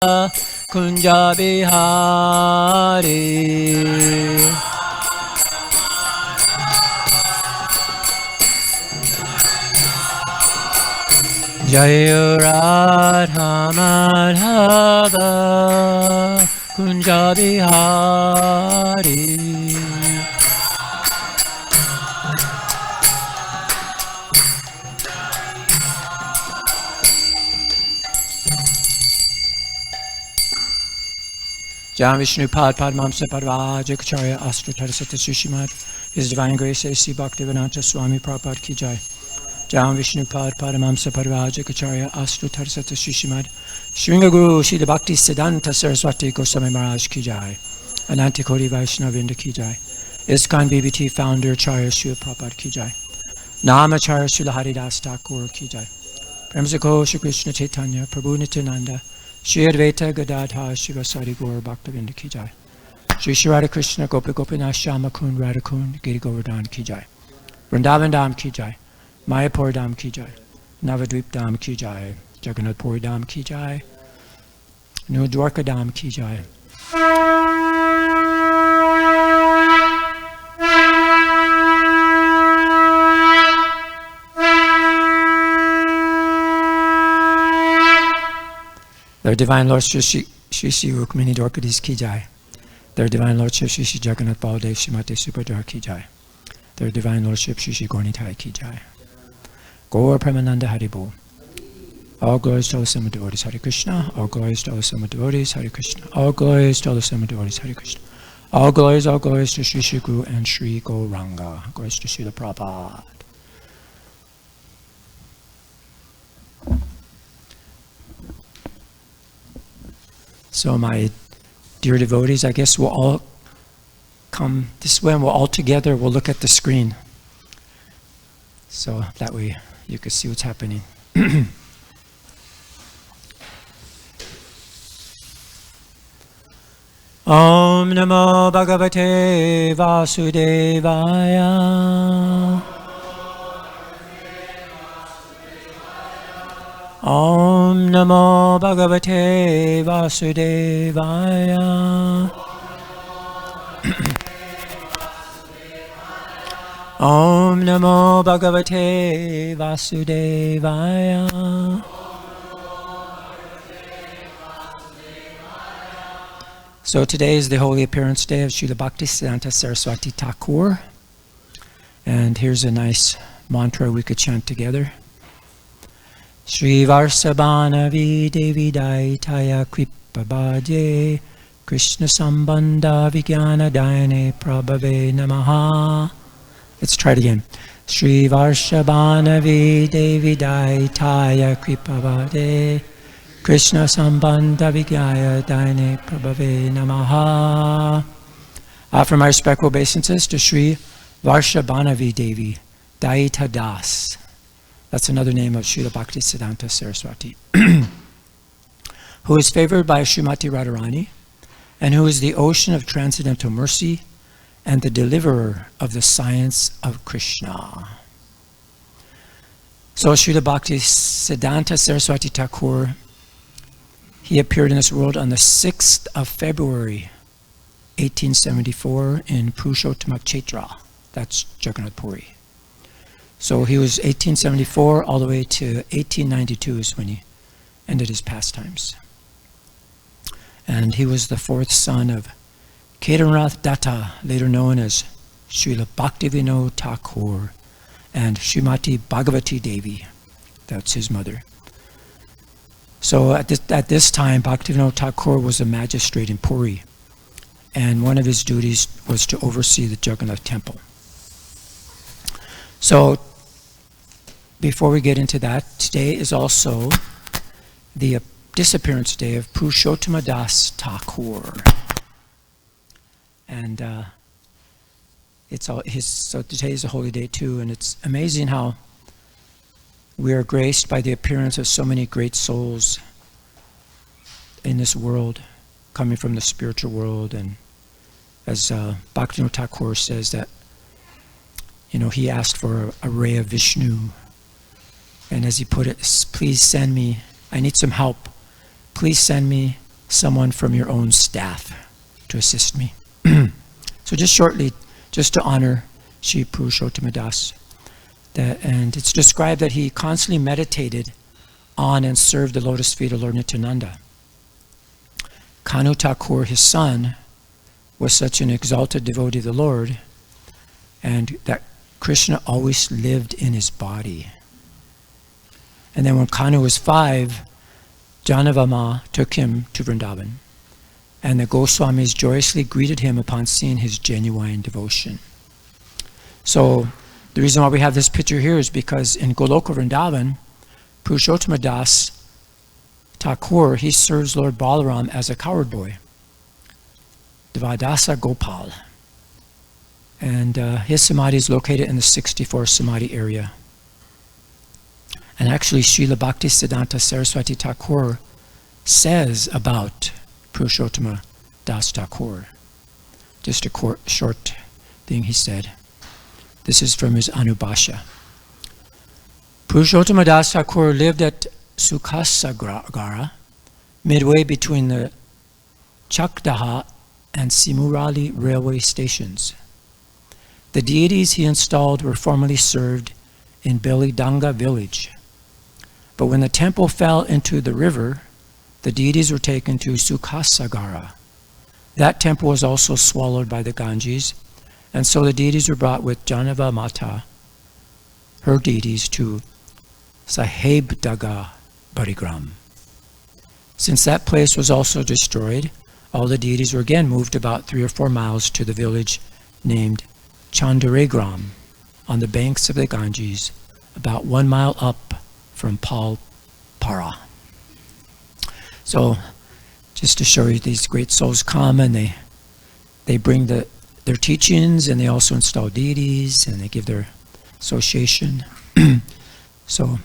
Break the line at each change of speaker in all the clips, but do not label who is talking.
Kunja Bihari. Jaya Radha Madhava Kunja Bihari. Jam Vishnu Pad Padmamsa Padvaja Kacharya Astra Tarasata Sushimad. His Divine Grace A.C. Bhaktivedanta Swami Prabhupada Ki Jai. Jam Vishnu Pad Padmamsa Padvaja Kacharya Astra Tarasata Sushimad. Sringa Guru Srila Bhaktisiddhanta Sarasvati Goswami Maharaj Ki Jai. Ananta Koti Vaishnavinda Ki Jai. ISKCON BBT Founder Acharya Srila Prabhupada Ki Jai. Namacharya Srila Haridas Thakur Ki Jai. Premsako Shri Krishna Chaitanya Prabhu Nityananda Shri Advaita Gadadhar Shivasari Gaur Bhaktavinda Ki Jai. Shri Shri Radha Krishna Gopi Gopinath Shama Kund Radha Kund Giri Govardhan Ki Jai. Vrindavan Dham Ki Jai. Mayapur Dham Ki Jai. Navadvip Dham Ki Jai. Jagannath Puri Dham Ki Jai. New Dwarka Dham Ki Jai. Their Divine Lord Shri Shri Rukmini Dwarkadis Ki Jai. Their Divine Lordship Shri Shri Jagannath Baldev Shrimati Subhadra Ki Jai. Their Divine Lordship Shri Shri Gaurnitai Ki Jai. Gaur Premananda Haribo. All glories to all Sama devotees Hare Krishna. All glories to all Sama devotees Hare Krishna. All glories to all the Sama devotees Hare Krishna. All glories to Shri Shri Guru and Shri Gauranga. Glories to Srila Prabhupada. So my dear devotees, I guess we'll all come this way and we'll all together, we'll look at the screen. So that way you can see what's happening. Om Namo Bhagavate Vasudevaya. Om Namo Bhagavate Vasudevaya. Om Namo Bhagavate Vasudevaya. So today is the holy appearance day of Srila Bhaktisiddhanta Sarasvati Thakur. And here's a nice mantra we could chant together. Shri Varsabhanavi Devi Daitaya Kripabhadye Krishna Sambandha Vijnana Dayane Prabhave Namaha. Let's try it again. Shri Varshabhanavi Devi Daitaya Kripabhadye Krishna Sambandha Vijnana Dayane Prabhave Namaha. Offer my respectful obeisances to Shri Varshabhanavi Devi Daita Das. That's another name of Srila Bhaktisiddhanta Saraswati, who is favored by Srimati Radharani, and who is the ocean of transcendental mercy and the deliverer of the science of Krishna. So Srila Bhaktisiddhanta Saraswati Thakur, he appeared in this world on the 6th of February, 1874 in Purushottama Kshetra. That's Jagannath Puri. So he was 1874 all the way to 1892 is when he ended his pastimes. And he was the 4th son of Kedarnath Datta, later known as Srila Bhaktivinoda Thakur, and Srimati Bhagavati Devi. That's his mother. So at this time, Bhaktivinoda Thakur was a magistrate in Puri, and one of his duties was to oversee the Jagannath temple. So before we get into that, today is also the disappearance day of Purushottama Das Thakur. And so today is a holy day too, and it's amazing how we are graced by the appearance of so many great souls in this world, coming from the spiritual world. And as Bhaktivinoda Thakur says that, he asked for a ray of Vishnu. And as he put it, please send me, I need some help. Please send me someone from your own staff to assist me. So just shortly, just to honor Sri Purushottama Das, and it's described that he constantly meditated on and served the lotus feet of Lord Nityananda. Kanu Thakur, his son, was such an exalted devotee of the Lord, and that Krishna always lived in his body. And then when Kanu was 5, Janavama took him to Vrindavan, and the Goswamis joyously greeted him upon seeing his genuine devotion. So the reason why we have this picture here is because in Goloka Vrindavan, Purushottama Das Thakur, he serves Lord Balaram as a cowherd boy, Devadasa Gopal. And his samadhi is located in the 64 Samadhi area. And actually, Srila Bhaktisiddhanta Sarasvati Thakur says about Purushottama Das Thakur. Just a short thing he said. This is from his Anubhasha. Purushottama Das Thakur lived at Sukhasagara, midway between the Chakdaha and Simurali railway stations. The deities he installed were formerly served in Belidanga village. But when the temple fell into the river, the deities were taken to Sukhasagara. That temple was also swallowed by the Ganges, and so the deities were brought with Janava Mata, her deities, to Sahebdaga Barigram. Since that place was also destroyed, all the deities were again moved about 3 or 4 miles to the village named Chandaregram on the banks of the Ganges, about 1 mile up from Palpara. So, just to show you, these great souls come and they bring their teachings, and they also install deities, and they give their association. So,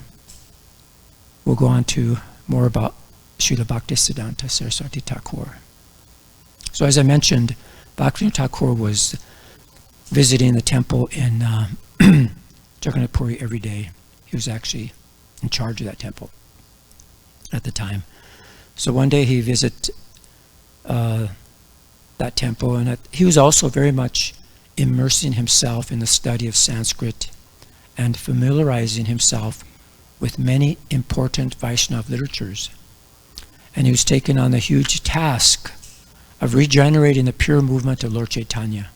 we'll go on to more about Srila Bhaktisiddhanta Saraswati Thakur. So as I mentioned, Bhaktivinoda Thakur was visiting the temple in Jagannath Puri every day. He was actually in charge of that temple at the time. So one day he visited that temple, and he was also very much immersing himself in the study of Sanskrit and familiarizing himself with many important Vaishnava literatures. And he was taking on the huge task of regenerating the pure movement of Lord Chaitanya.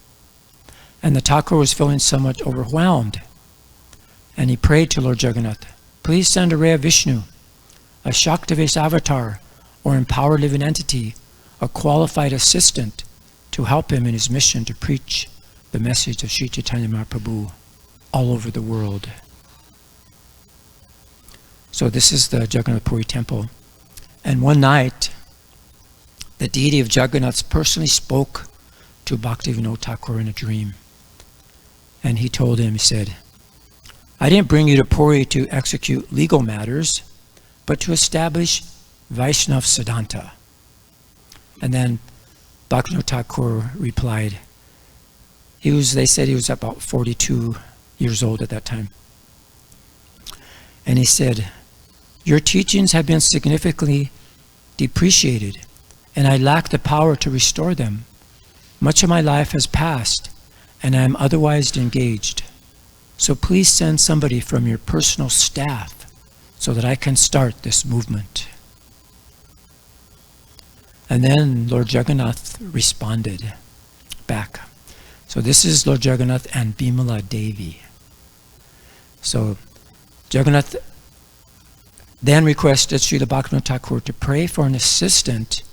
And the Thakur was feeling somewhat overwhelmed. And he prayed to Lord Jagannath, please send a ray of Vishnu, a Shaktivesh avatar, or empowered living entity, a qualified assistant, to help him in his mission to preach the message of Sri Chaitanya Mahaprabhu all over the world. So this is the Jagannath Puri temple. And one night, the deity of Jagannath personally spoke to Bhaktivinoda Thakur in a dream. And he told him, he said, I didn't bring you to Puri to execute legal matters, but to establish Vaishnava Siddhanta. And then Bhaktivinoda Thakur replied, they said he was about 42 years old at that time. And he said, your teachings have been significantly depreciated, and I lack the power to restore them. Much of my life has passed, and I am otherwise engaged. So please send somebody from your personal staff so that I can start this movement. And then Lord Jagannath responded back. So this is Lord Jagannath and Bimala Devi. So Jagannath then requested Srila Bhaktivinoda Thakur to pray for an assistant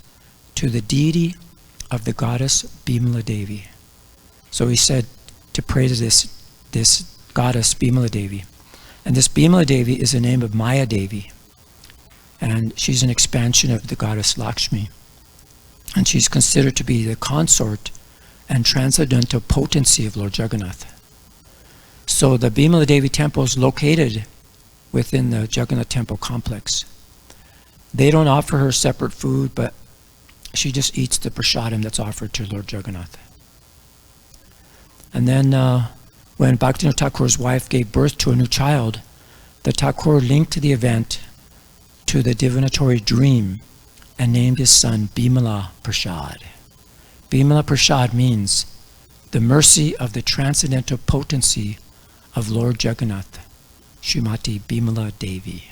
to the deity of the goddess Bimala Devi. So he said to pray to this goddess Bimala Devi. And this Bimala Devi is the name of Maya Devi. And she's an expansion of the goddess Lakshmi. And she's considered to be the consort and transcendental potency of Lord Jagannath. So the Bimala Devi temple is located within the Jagannath temple complex. They don't offer her separate food, but she just eats the prasadam that's offered to Lord Jagannath. And then when Bhaktivinoda Thakur's wife gave birth to a new child, the Thakur linked the event to the divinatory dream and named his son Bimala Prasad. Bimala Prasad means the mercy of the transcendental potency of Lord Jagannath, Srimati Bimala Devi.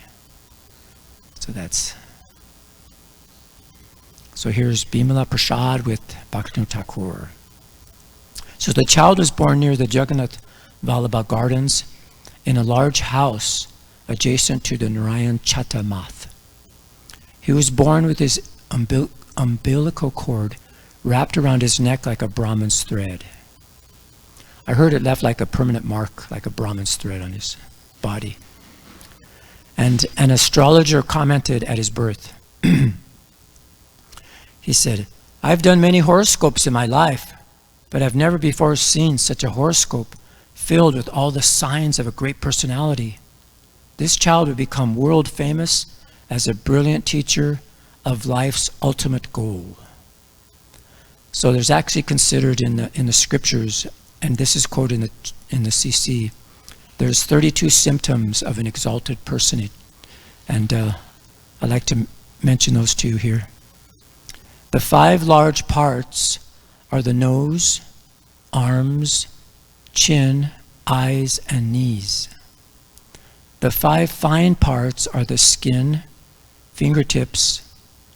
So here's Bimala Prasad with Bhaktisiddhanta Thakur. So the child was born near the Jagannath Vallabha Gardens in a large house adjacent to the Narayan Chattamath. He was born with his umbilical cord wrapped around his neck like a Brahman's thread. I heard it left like a permanent mark, like a Brahman's thread on his body. And an astrologer commented at his birth. He said, "I've done many horoscopes in my life, but I've never before seen such a horoscope filled with all the signs of a great personality. This child would become world famous as a brilliant teacher of life's ultimate goal." So there's actually considered in the scriptures, and this is quoted in the CC, there's 32 symptoms of an exalted personage, and I'd like to mention those to you here. The 5 large parts are the nose, arms, chin, eyes, and knees. The 5 fine parts are the skin, fingertips,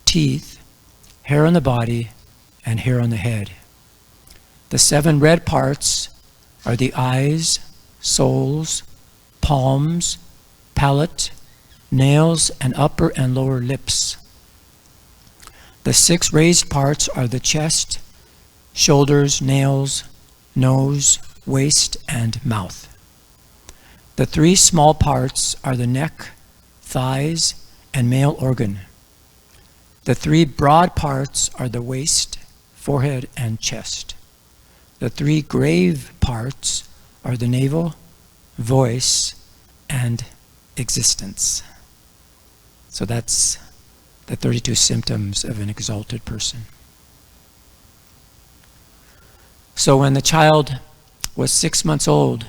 teeth, hair on the body, and hair on the head. The 7 red parts are the eyes, soles, palms, palate, nails, and upper and lower lips. The 6 raised parts are the chest, shoulders, nails, nose, waist, and mouth. The 3 small parts are the neck, thighs, and male organ. The 3 broad parts are the waist, forehead, and chest. The 3 grave parts are the navel, voice, and existence. So that's the 32 symptoms of an exalted person. So when the child was 6 months old,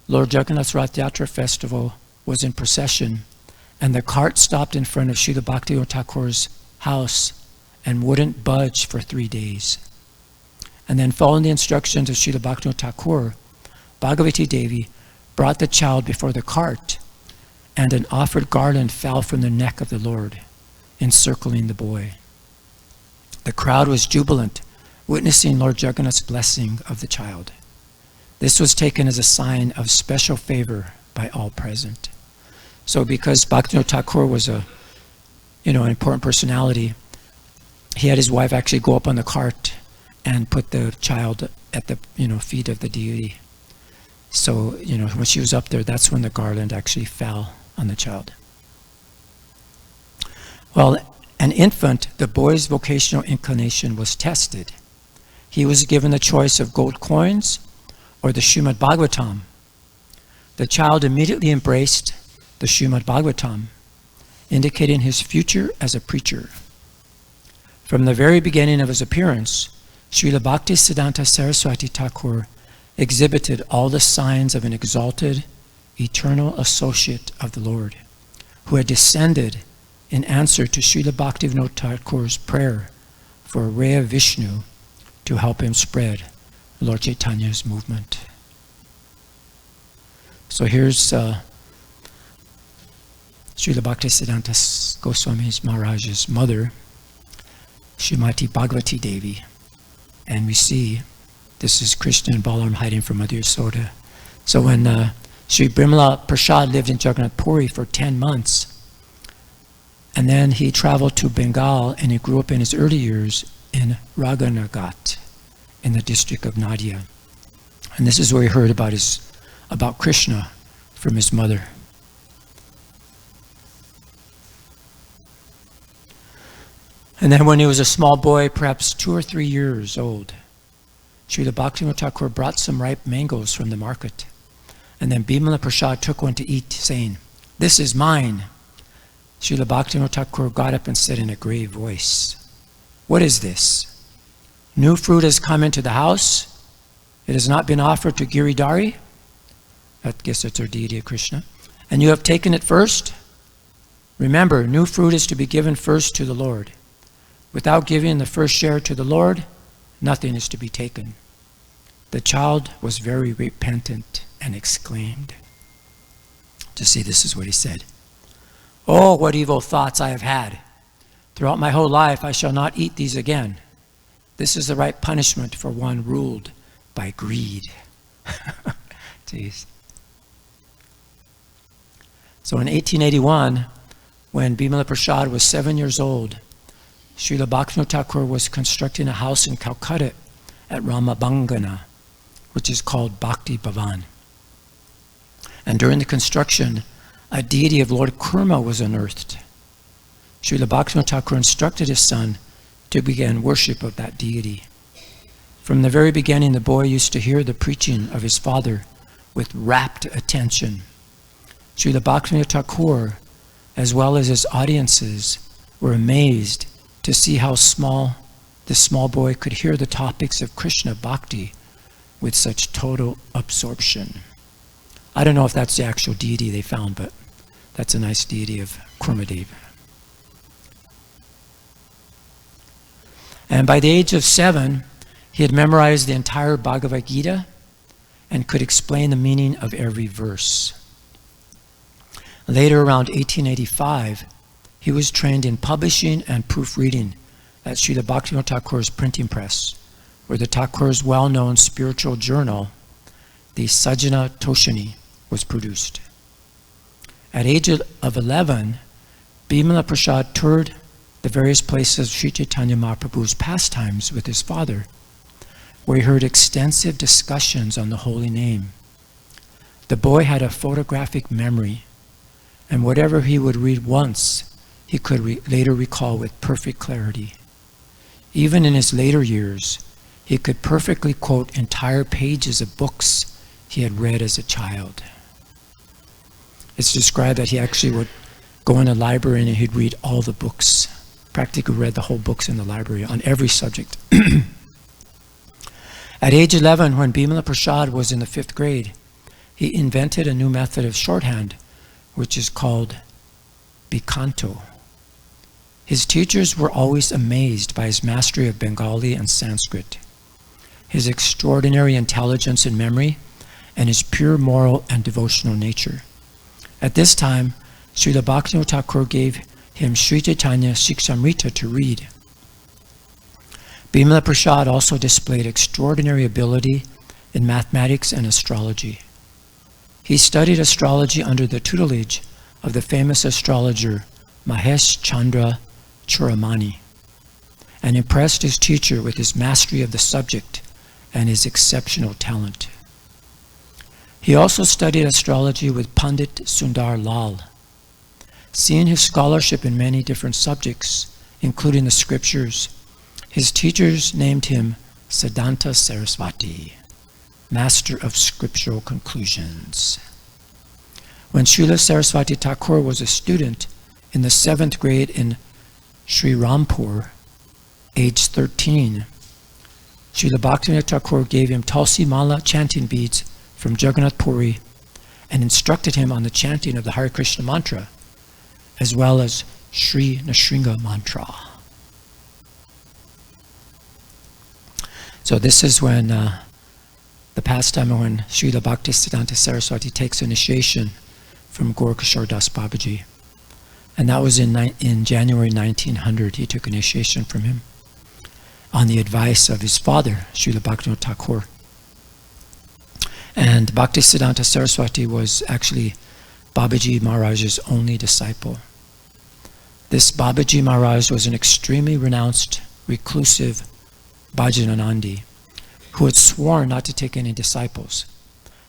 Lord Jagannath's Rath Yatra festival was in procession, and the cart stopped in front of Srila Bhaktisiddhanta Thakur's house and wouldn't budge for 3 days. And then, following the instructions of Srila Bhaktisiddhanta Thakur, Bhagavati Devi brought the child before the cart, and an offered garland fell from the neck of the Lord, encircling the boy. The crowd was jubilant, witnessing Lord Jagannath's blessing of the child. This was taken as a sign of special favor by all present. So because Bhaktisiddhanta Thakur was an important personality, he had his wife actually go up on the cart and put the child at the feet of the deity. So when she was up there, that's when the garland actually fell on the child. Well, an infant, the boy's vocational inclination was tested. He was given the choice of gold coins or the Srimad Bhagavatam. The child immediately embraced the Srimad Bhagavatam, indicating his future as a preacher. From the very beginning of his appearance, Srila Bhaktisiddhanta Sarasvati Thakur exhibited all the signs of an exalted, eternal associate of the Lord, who had descended in answer to Srila Bhaktivinoda Thakur's prayer for a ray of Vishnu to help him spread Lord Chaitanya's movement. So here's Srila Bhaktisiddhanta Goswami Maharaj's mother, Srimati Bhagavati Devi. And we see, this is Krishna and Balaram hiding from Mother Yasoda. So when Sri Bimala Prasad lived in Jagannath Puri for 10 months, and then he traveled to Bengal, and he grew up in his early years in Raghanagat, in the district of Nadia. And this is where he heard about Krishna from his mother. And then when he was a small boy, perhaps 2 or 3 years old, Srila Bhaktivinoda Thakur brought some ripe mangoes from the market. And then Bimala Prasad took one to eat, saying, "This is mine." Srila Bhaktivinoda Thakur got up and said in a grave voice, "What is this? New fruit has come into the house. It has not been offered to Giridhari." I guess that's our deity of Krishna. "And you have taken it first? Remember, new fruit is to be given first to the Lord. Without giving the first share to the Lord, nothing is to be taken. The child was very repentant and exclaimed. To see, this is what he said. Oh, what evil thoughts I have had. Throughout my whole life I shall not eat these again. This is the right punishment for one ruled by greed. Jeez. So in 1881, when Bimala Prasad was 7 years old, Srila Bhaktivinoda Thakur was constructing a house in Calcutta at Ramabangana, which is called Bhakti Bhavan. And during the construction, a deity of Lord Kurma was unearthed. Srila Bhaktivinoda Thakur instructed his son to begin worship of that deity. From the very beginning, the boy used to hear the preaching of his father with rapt attention. Srila Bhaktivinoda Thakur, as well as his audiences, were amazed to see how this small boy could hear the topics of Krishna Bhakti with such total absorption. I don't know if that's the actual deity they found, but that's a nice deity of Kurmadev. And by the age of 7, he had memorized the entire Bhagavad Gita and could explain the meaning of every verse. Later, around 1885, he was trained in publishing and proofreading at Srila Bhaktivinoda Thakur's printing press, where the Thakur's well-known spiritual journal, the Sajjana Toshani, was produced. At age of 11, Bimala Prasad toured the various places of Sri Chaitanya Mahaprabhu's pastimes with his father, where he heard extensive discussions on the holy name. The boy had a photographic memory, and whatever he would read once, he could later recall with perfect clarity. Even in his later years, he could perfectly quote entire pages of books he had read as a child. It's described that he actually would go in a library and he'd read all the books, practically read the whole books in the library on every subject. At age 11, when Bimala Prasad was in the 5th grade, he invented a new method of shorthand, which is called Bikanto. His teachers were always amazed by his mastery of Bengali and Sanskrit, his extraordinary intelligence and memory, and his pure moral and devotional nature. At this time, Srila Bhaktivinoda Thakur gave him Sri Chaitanya Shikshamrita to read. Bimala Prasad also displayed extraordinary ability in mathematics and astrology. He studied astrology under the tutelage of the famous astrologer Mahesh Chandra Churamani, and impressed his teacher with his mastery of the subject and his exceptional talent. He also studied astrology with Pandit Sundar Lal. Seeing his scholarship in many different subjects, including the scriptures, his teachers named him Siddhanta Sarasvati, master of scriptural conclusions. When Srila Sarasvati Thakur was a student in the 7th grade in Sri Rampur, age 13, Srila Bhaktivinoda Thakur gave him Tulsi Mala chanting beads from Jagannath Puri and instructed him on the chanting of the Hare Krishna mantra, as well as Sri Nrsimha mantra. So this is when the pastime when Srila Bhaktisiddhanta Saraswati takes initiation from Gaudacandra Das Babaji. And that was in January 1900. He took initiation from him on the advice of his father, Srila Bhaktivinoda Thakur. And Bhaktisiddhanta Saraswati was actually Babaji Maharaj's only disciple. This Babaji Maharaj was an extremely renounced, reclusive Bhajananandi who had sworn not to take any disciples.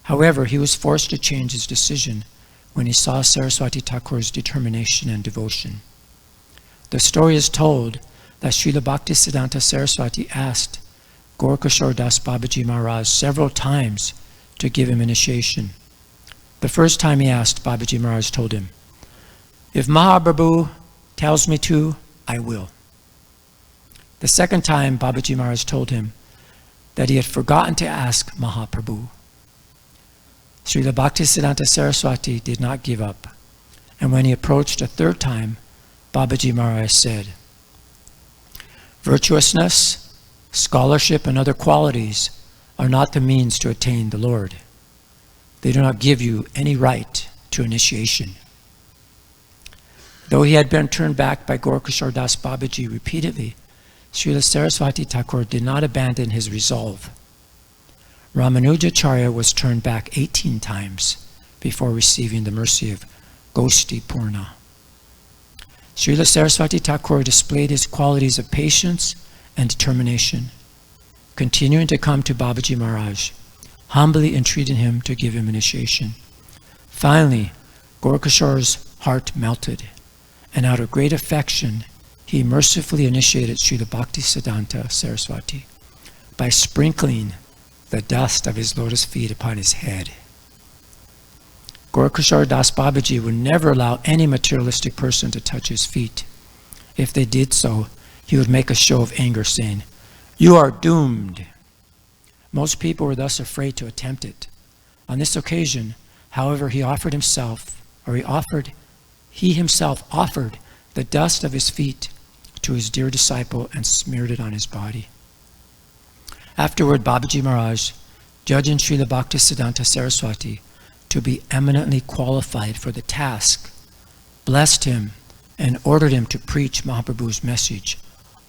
However, he was forced to change his decision when he saw Saraswati Thakur's determination and devotion. The story is told that Srila Bhaktisiddhanta Saraswati asked Gaudacandra Das Babaji Maharaj several times to give him initiation. The first time he asked, Babaji Maharaj told him, "If Mahaprabhu tells me to, I will." The second time, Babaji Maharaj told him that he had forgotten to ask Mahaprabhu. Srila Bhaktisiddhanta Saraswati did not give up, and when he approached a third time, Babaji Maharaj said, Virtuousness, scholarship, and other qualities are not the means to attain the Lord. They do not give you any right to initiation. Though he had been turned back by Gaudakandra Das Babaji repeatedly, Srila Sarasvati Thakur did not abandon his resolve. Ramanujacharya was turned back 18 times before receiving the mercy of Goshti Purna. Srila Sarasvati Thakur displayed his qualities of patience and determination, continuing to come to Babaji Maharaj, humbly entreating him to give him initiation. Finally, Gaurakandra's heart melted, and out of great affection, he mercifully initiated Srila Bhaktisiddhanta Saraswati by sprinkling the dust of his lotus feet upon his head. Gaudakandra Das Babaji would never allow any materialistic person to touch his feet. If they did so, he would make a show of anger, saying, "You are doomed." Most people were thus afraid to attempt it. On this occasion, however, he himself offered the dust of his feet to his dear disciple and smeared it on his body. Afterward, Babaji Maharaj, judging Srila Bhaktisiddhanta Saraswati to be eminently qualified for the task, blessed him and ordered him to preach Mahaprabhu's message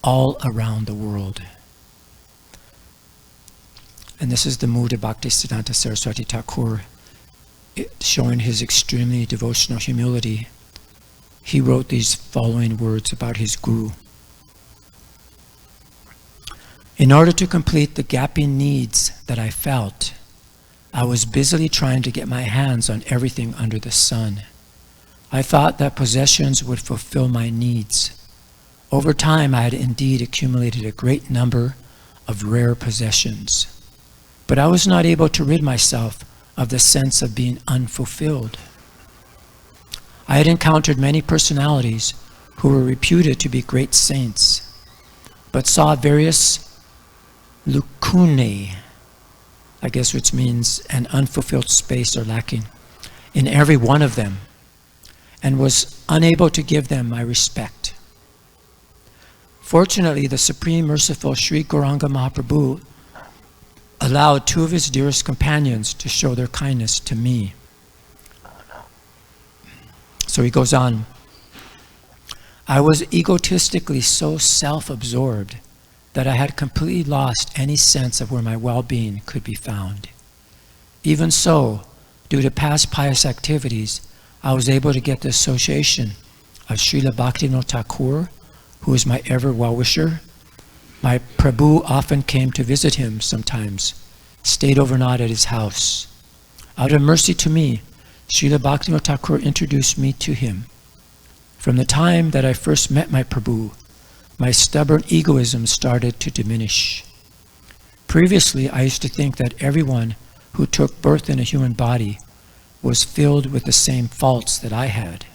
all around the world. And this is the mood of Bhaktisiddhanta Saraswati Thakur, showing his extremely devotional humility. He wrote these following words about his guru. In order to complete the gaping needs that I felt, I was busily trying to get my hands on everything under the sun. I thought that possessions would fulfill my needs. Over time, I had indeed accumulated a great number of rare possessions, but I was not able to rid myself of the sense of being unfulfilled. I had encountered many personalities who were reputed to be great saints, but saw various lacunae, I guess, which means an unfulfilled space or lacking, in every one of them, and was unable to give them my respect. Fortunately, the Supreme Merciful Sri Gauranga Mahaprabhu allowed two of his dearest companions to show their kindness to me. So he goes on, I was egotistically so self-absorbed that I had completely lost any sense of where my well-being could be found. Even so, due to past pious activities, I was able to get the association of Srila Bhaktivinoda Thakur, who is my ever well-wisher. My Prabhu often came to visit him sometimes, stayed overnight at his house. Out of mercy to me, Srila Bhaktivinoda Thakur introduced me to him. From the time that I first met my Prabhu, my stubborn egoism started to diminish. Previously, I used to think that everyone who took birth in a human body was filled with the same faults that I had.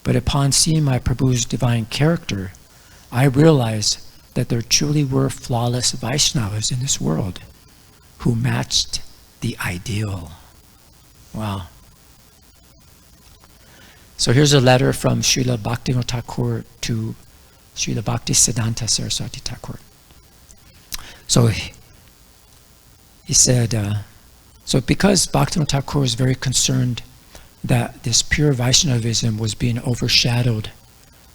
But upon seeing my Prabhu's divine character, I realized that there truly were flawless Vaishnavas in this world who matched the ideal. Wow. So here's a letter from Srila Bhaktivinoda Thakur to Srila Bhaktisiddhanta Saraswati Thakur. So he said, so because Bhaktivinoda Thakur was very concerned that this pure Vaishnavism was being overshadowed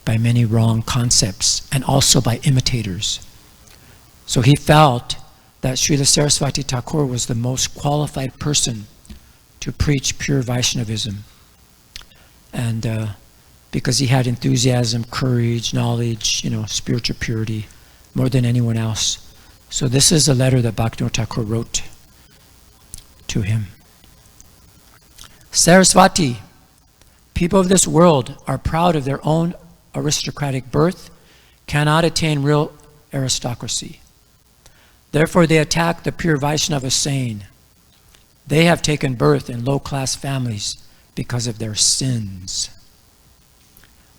by many wrong concepts and also by imitators. So he felt that Srila Sarasvati Thakur was the most qualified person to preach pure Vaishnavism. And because he had enthusiasm, courage, knowledge, spiritual purity, more than anyone else. So this is a letter that Bhaktivinoda Thakur wrote to him. Sarasvati, people of this world are proud of their own aristocratic birth, cannot attain real aristocracy. Therefore they attack the pure Vaishnava, saying, they have taken birth in low-class families because of their sins.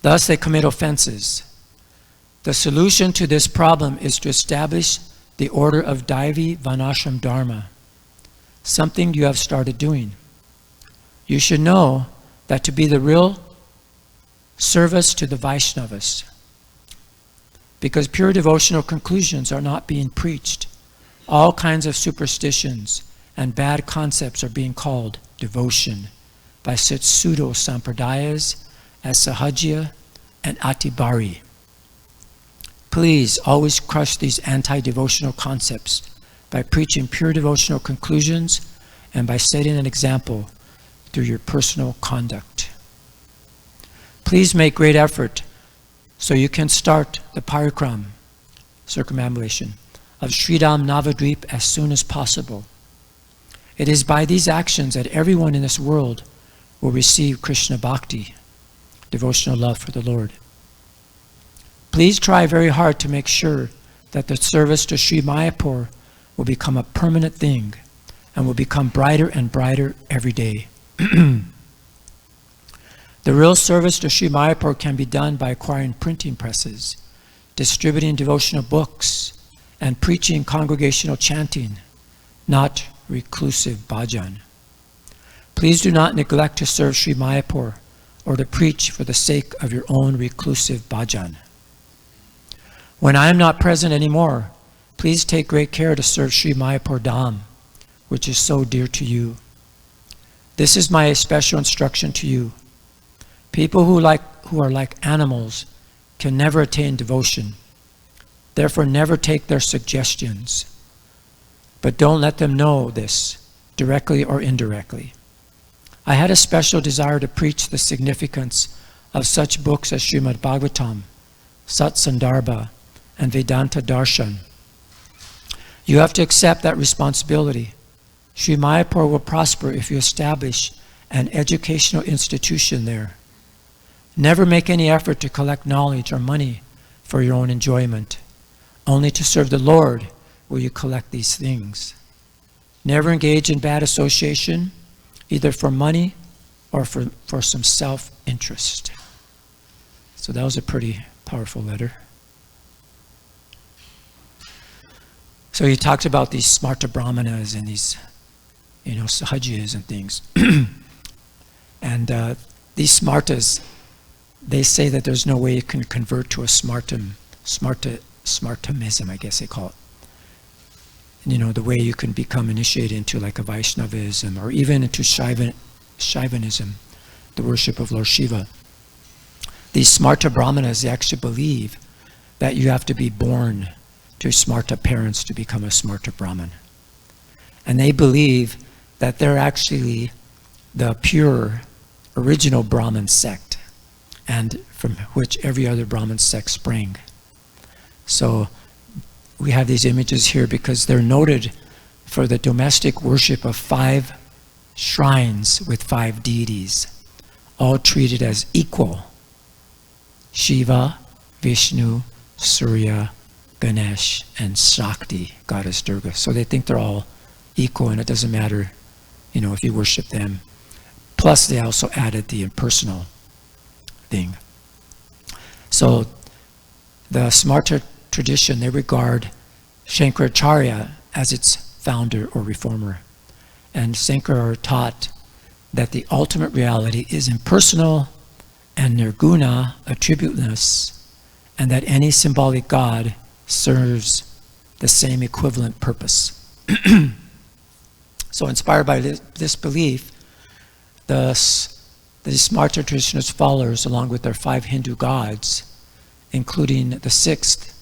Thus they commit offenses. The solution to this problem is to establish the order of Daivi Vanashram Dharma, something you have started doing. You should know that to be the real service to the Vaishnavas, because pure devotional conclusions are not being preached. All kinds of superstitions and bad concepts are being called devotion by such pseudo-sampradayas as Sahajya and Atibari. Please always crush these anti-devotional concepts by preaching pure devotional conclusions and by setting an example through your personal conduct. Please make great effort so you can start the parikram, circumambulation, of Sridham Navadvip as soon as possible. It is by these actions that everyone in this world will receive Krishna Bhakti, devotional love for the Lord. Please try very hard to make sure that the service to Sri Mayapur will become a permanent thing and will become brighter and brighter every day. The real service to Sri Mayapur can be done by acquiring printing presses, distributing devotional books, and preaching congregational chanting, not reclusive bhajan. Please do not neglect to serve Sri Mayapur or to preach for the sake of your own reclusive bhajan. When I am not present anymore, please take great care to serve Sri Mayapur Dham, which is so dear to you. This is my special instruction to you. People who are like animals can never attain devotion. Therefore, never take their suggestions. But don't let them know this, directly or indirectly. I had a special desire to preach the significance of such books as Srimad Bhagavatam, Sat Sandarbha, and Vedanta Darshan. You have to accept that responsibility. Sri Mayapur will prosper if you establish an educational institution there. Never make any effort to collect knowledge or money for your own enjoyment. Only to serve the Lord will you collect these things. Never engage in bad association, either for money or for some self-interest. So that was a pretty powerful letter. So he talks about these smarta brahmanas and these, sahajyas and things. And these smartas, they say that there's no way you can convert to a smartamism, I guess they call it. The way you can become initiated into like a Vaishnavism or even into Shaivanism, the worship of Lord Shiva. These smarta brahmanas, they actually believe that you have to be born to smarta parents to become a smarta brahman. And they believe that they're actually the pure original Brahmin sect, and from which every other Brahmin sect sprang. So we have these images here because they're noted for the domestic worship of 5 shrines with 5 deities, all treated as equal: Shiva, Vishnu, Surya, Ganesh, and Shakti, goddess Durga. So they think they're all equal, and it doesn't matter, if you worship them. Plus, they also added the impersonal thing. So the Smarta tradition, they regard Shankaracharya as its founder or reformer. And Shankara taught that the ultimate reality is impersonal and nirguna, attributeless, and that any symbolic god serves the same equivalent purpose. So inspired by this belief, the Smarta tradition's followers, along with their 5 Hindu gods, including the 6th,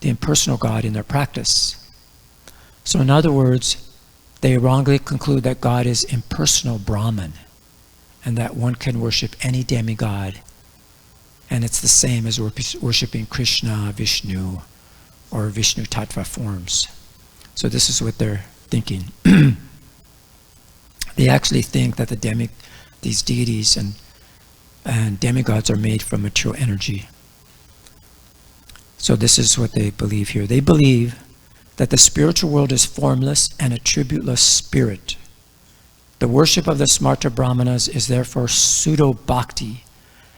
the impersonal god, in their practice. So in other words, they wrongly conclude that God is impersonal Brahman and that one can worship any demigod, and it's the same as worshiping Krishna, Vishnu, or Vishnu Tattva forms. So this is what they're thinking. They actually think that these deities and demigods are made from material energy. So this is what they believe here. They believe that the spiritual world is formless and attributeless spirit. The worship of the Smarta Brahmanas is therefore pseudo-bhakti,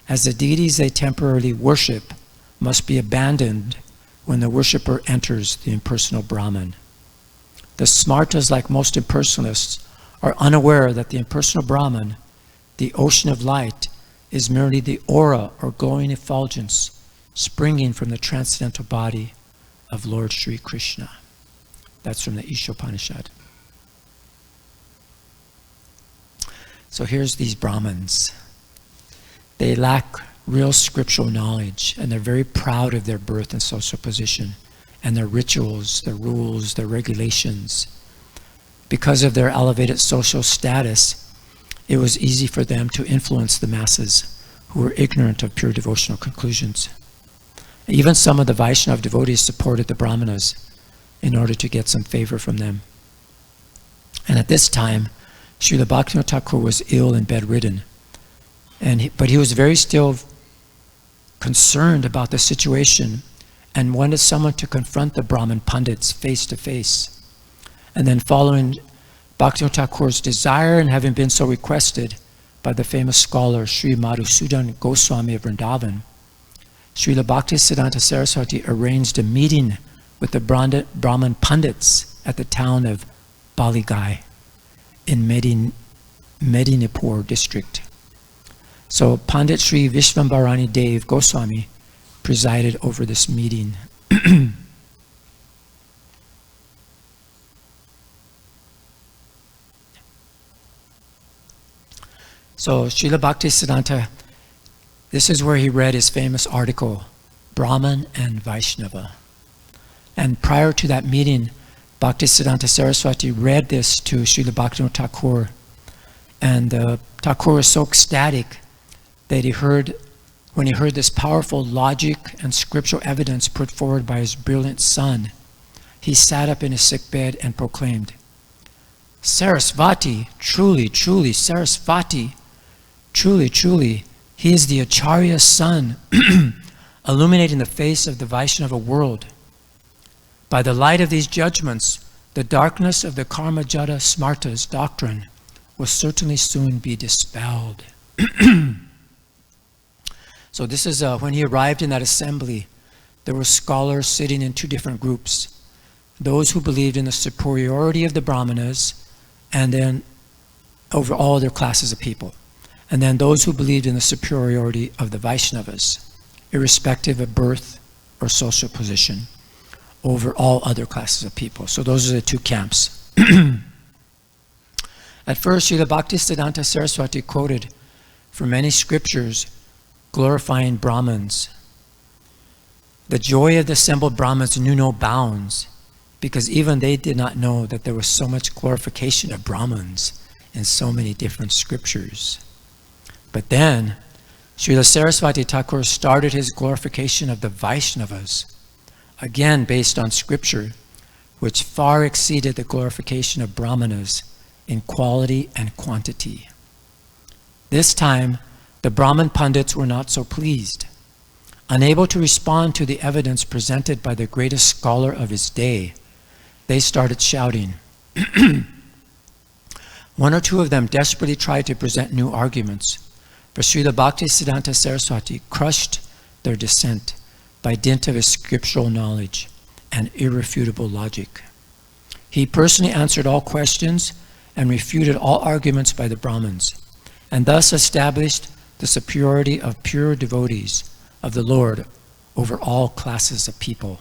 as the deities they temporarily worship must be abandoned when the worshipper enters the impersonal Brahman. The Smartas, like most impersonalists, are unaware that the impersonal Brahman, the ocean of light, is merely the aura or glowing effulgence springing from the transcendental body of Lord Sri Krishna. That's from the Ishopanishad. So here's these Brahmins. They lack real scriptural knowledge, and they're very proud of their birth and social position, and their rituals, their rules, their regulations. Because of their elevated social status, it was easy for them to influence the masses who were ignorant of pure devotional conclusions. Even some of the Vaishnava devotees supported the Brahmanas in order to get some favor from them. And at this time, Srila Bhaktivinoda Thakur was ill and bedridden. But he was very still concerned about the situation and wanted someone to confront the Brahmin Pandits face to face. And then following Bhaktivinoda Thakur's desire and having been so requested by the famous scholar Sri Madhusudan Goswami of Vrindavan, Srila Bhaktisiddhanta Sarasvati arranged a meeting with the Brahmin Pandits at the town of Baligai in Medinipur district. So Pandit Sri Vishvambarani Dev Goswami presided over this meeting. So Srila Bhaktisiddhanta, this is where he read his famous article, Brahman and Vaishnava. And prior to that meeting, Bhaktisiddhanta Saraswati read this to Srila Bhaktivinoda Thakur. And Thakur was so ecstatic that when he heard this powerful logic and scriptural evidence put forward by his brilliant son, he sat up in his sickbed and proclaimed, Sarasvati, truly, truly, Sarasvati, truly, truly, he is the Acharya's son, illuminating the face of the Vaishnava world. By the light of these judgments, the darkness of the Karma Jata Smarta's doctrine will certainly soon be dispelled. So this is when he arrived in that assembly, there were scholars sitting in two different groups. Those who believed in the superiority of the Brahmanas and then over all other classes of people. And then those who believed in the superiority of the Vaishnavas, irrespective of birth or social position, over all other classes of people. So those are the two camps. At first, Srila Bhaktisiddhanta Saraswati quoted from many scriptures glorifying Brahmins. The joy of the assembled Brahmins knew no bounds, because even they did not know that there was so much glorification of Brahmins in so many different scriptures. But then, Srila Saraswati Thakur started his glorification of the Vaishnavas, again based on scripture, which far exceeded the glorification of Brahmanas in quality and quantity. This time, the Brahmin Pandits were not so pleased. Unable to respond to the evidence presented by the greatest scholar of his day, they started shouting. One or two of them desperately tried to present new arguments, but Srila Bhaktisiddhanta Saraswati crushed their dissent by dint of his scriptural knowledge and irrefutable logic. He personally answered all questions and refuted all arguments by the Brahmins, and thus established the superiority of pure devotees of the Lord over all classes of people.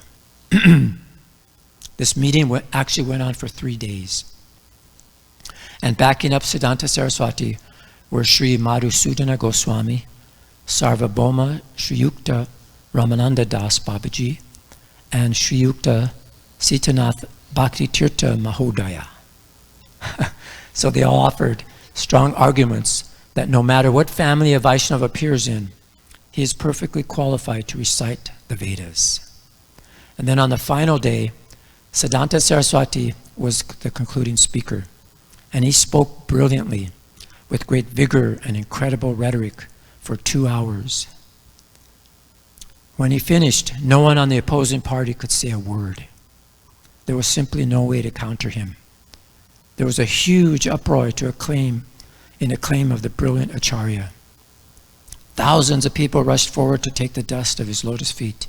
This meeting actually went on for 3 days. And backing up Siddhanta Saraswati were Sri Madhusudana Goswami, Sarvabhauma Sriyukta Ramananda Das Babaji, and Sriyukta Sitanath Bhakti Tirtha Mahodaya. So they all offered strong arguments that no matter what family a Vaishnava appears in, he is perfectly qualified to recite the Vedas. And then on the final day, Siddhanta Saraswati was the concluding speaker, and he spoke brilliantly with great vigor and incredible rhetoric for 2 hours. When he finished, no one on the opposing party could say a word. There was simply no way to counter him. There was a huge uproar in acclaim of the brilliant Acharya. Thousands of people rushed forward to take the dust of his lotus feet.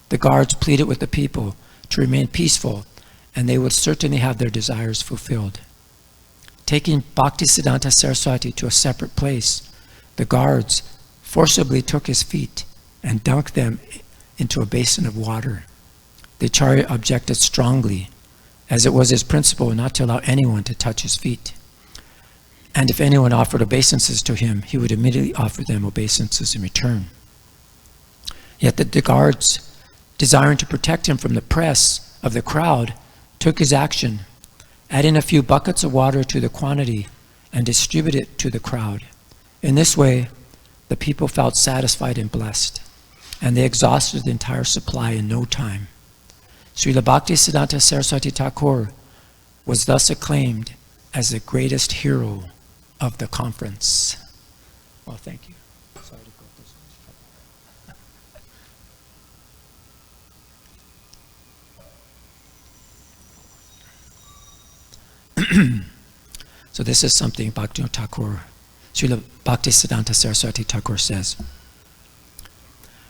The guards pleaded with the people to remain peaceful, and they would certainly have their desires fulfilled. Taking Bhaktisiddhanta Saraswati to a separate place, the guards forcibly took his feet and dunked them into a basin of water. The Acharya objected strongly, as it was his principle not to allow anyone to touch his feet. And if anyone offered obeisances to him, he would immediately offer them obeisances in return. Yet the guards, desiring to protect him from the press of the crowd, took his action, adding a few buckets of water to the quantity and distributed it to the crowd. In this way, the people felt satisfied and blessed, and they exhausted the entire supply in no time. Srila Bhaktisiddhanta Sarasvati Thakur was thus acclaimed as the greatest hero of the conference. Well, thank you. Sorry to go this. So this is something Bhaktivinoda Thakur, Srila Bhaktisiddhanta Saraswati Thakur says.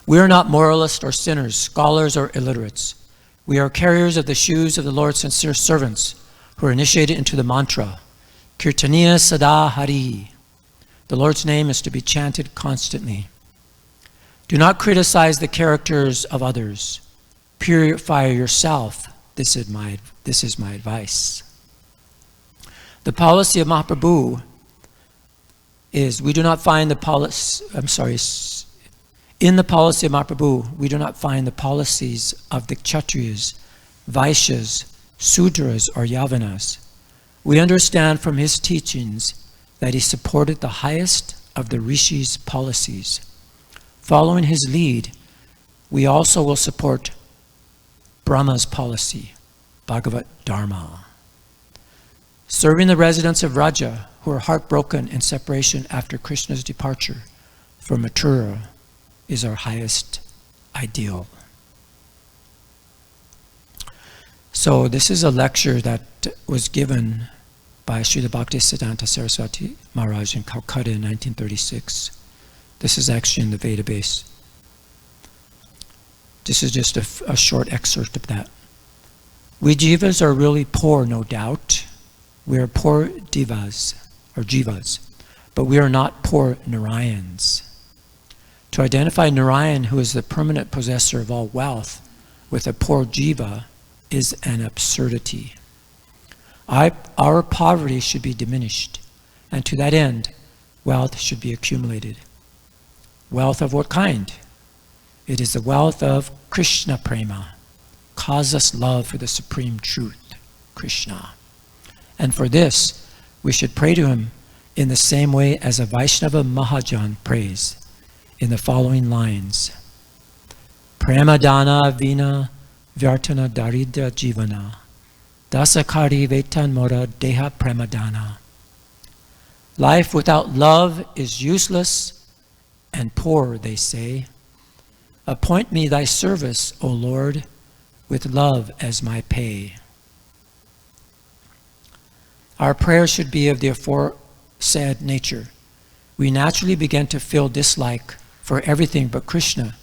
We are not moralists or sinners, scholars or illiterates. We are carriers of the shoes of the Lord's sincere servants who are initiated into the mantra, Kirtaniya Sada Hari. The Lord's name is to be chanted constantly. Do not criticize the characters of others. Purify yourself. This is my advice. The policy of Mahaprabhu is in the policy of Mahaprabhu, we do not find the policies of the Kshatriyas, Vaishyas, Sudras, or Yavanas. We understand from his teachings that he supported the highest of the Rishis' policies. Following his lead, we also will support Brahma's policy, Bhagavad Dharma. Serving the residents of Raja who are heartbroken in separation after Krishna's departure for Mathura is our highest ideal. So this is a lecture that was given by Srila Bhaktisiddhanta Saraswati Maharaj in Calcutta in 1936. This is actually in the Veda base. This is just a short excerpt of that. We jivas are really poor, no doubt. We are poor divas, or jivas, but we are not poor Narayans. To identify Narayan, who is the permanent possessor of all wealth, with a poor jiva is an absurdity. Our poverty should be diminished, and to that end, wealth should be accumulated. Wealth of what kind? It is the wealth of Krishna prema, causeless love for the supreme truth, Krishna. And for this, we should pray to him in the same way as a Vaishnava Mahajan prays, in the following lines. Premadana vina vyartana daridra jivana dasakari vetan mora deha premadana. Life without love is useless and poor, they say. Appoint me thy service, O Lord, with love as my pay. Our prayer should be of the aforesaid nature. We naturally begin to feel dislike for everything but Krishna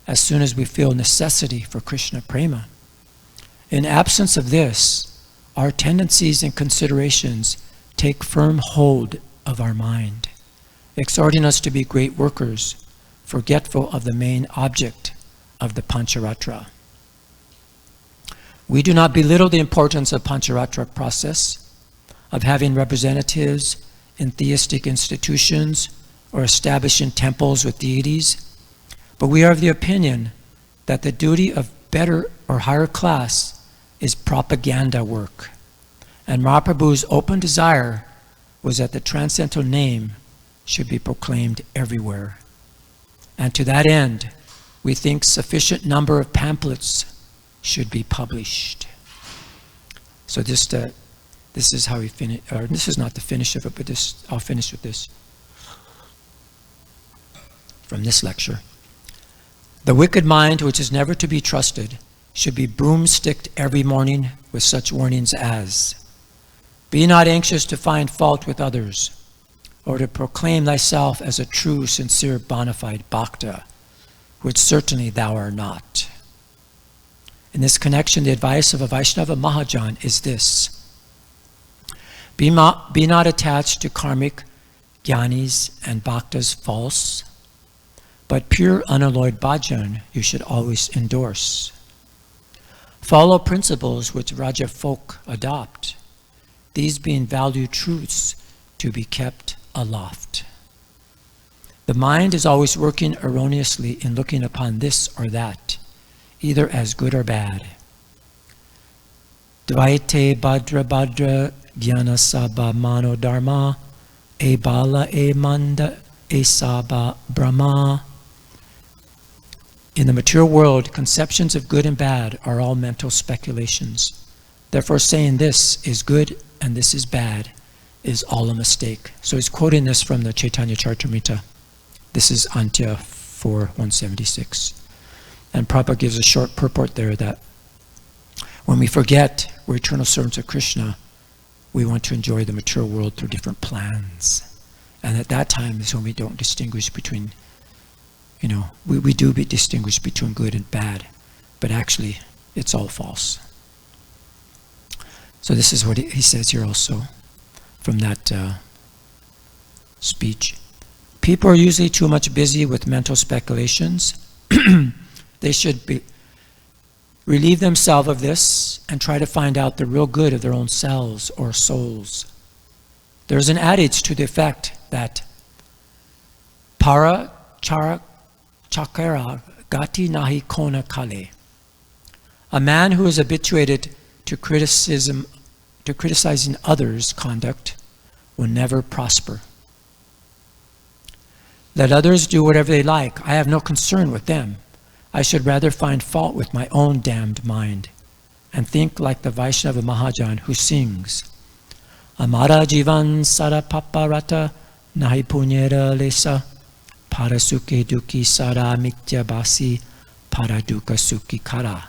as soon as we feel necessity for Krishna prema. In absence of this, our tendencies and considerations take firm hold of our mind, exhorting us to be great workers, forgetful of the main object of the Pancharatra. We do not belittle the importance of Pancharatra process, of having representatives in theistic institutions or establishing temples with deities, but we are of the opinion that the duty of better or higher class is propaganda work, and Mahaprabhu's open desire was that the transcendental name should be proclaimed everywhere. And to that end, we think sufficient number of pamphlets should be published. So this is how we finish, or this is not the finish of it, but I'll finish with this. From this lecture. The wicked mind, which is never to be trusted, should be broomsticked every morning with such warnings as, be not anxious to find fault with others, or to proclaim thyself as a true, sincere, bona fide bhakta, which certainly thou art not. In this connection, the advice of a Vaishnava Mahajan is this: be not attached to karmic jnanis and bhaktas false, but pure unalloyed bhajan you should always endorse. Follow principles which Raja folk adopt, these being valued truths to be kept aloft. The mind is always working erroneously in looking upon this or that, either as good or bad. Dvaite Bhadra Bhadra Jnana Sabha Mano Dharma E Bala E Manda E Sabha Brahma. In the material world, conceptions of good and bad are all mental speculations. Therefore, saying this is good and this is bad is all a mistake. So he's quoting this from the Chaitanya Charitamrita. This is Antya 4:176. And Prabhupada gives a short purport there that when we forget we're eternal servants of Krishna, we want to enjoy the material world through different plans. And at that time is when we don't distinguish between, we do distinguish between good and bad, but actually it's all false. So this is what he says here also from that speech. People are usually too much busy with mental speculations. They should relieve themselves of this and try to find out the real good of their own selves or souls. There's an adage to the effect that para chakara gati nahi kona kale. A man who is habituated to criticizing others' conduct will never prosper. Let others do whatever they like. I have no concern with them. I should rather find fault with my own damned mind and think like the Vaishnava Mahajan who sings, Amara jivan sarapaparata nahi punyera lesa parasuke duki sara mitya basi paraduka suki kara.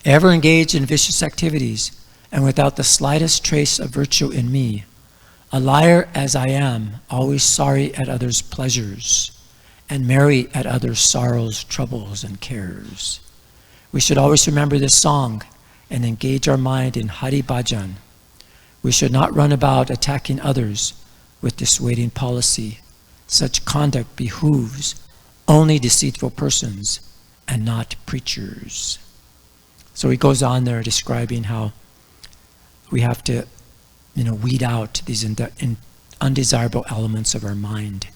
Ever engaged in vicious activities and without the slightest trace of virtue in me, a liar as I am, always sorry at others' pleasures, and merry at others' sorrows, troubles, and cares. We should always remember this song and engage our mind in Hari Bhajan. We should not run about attacking others with dissuading policy. Such conduct behooves only deceitful persons and not preachers. So he goes on there describing how we have to weed out these undesirable elements of our mind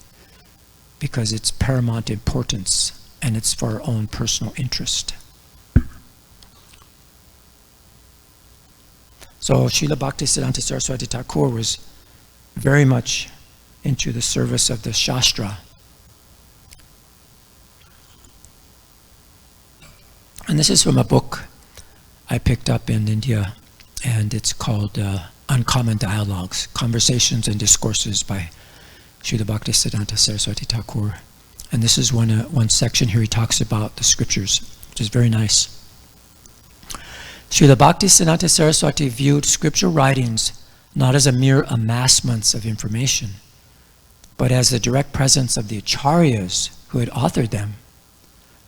because it's paramount importance and it's for our own personal interest. So Srila Bhaktisiddhanta Sarasvati Thakur was very much into the service of the Shastra. And this is from a book I picked up in India, and it's called Uncommon Dialogues, Conversations and Discourses by Srila Bhaktisiddhanta Sarasvati Thakur. And this is one section here he talks about the scriptures, which is very nice. Srila Bhaktisiddhanta Saraswati viewed scriptural writings not as a mere amassments of information, but as the direct presence of the acharyas who had authored them.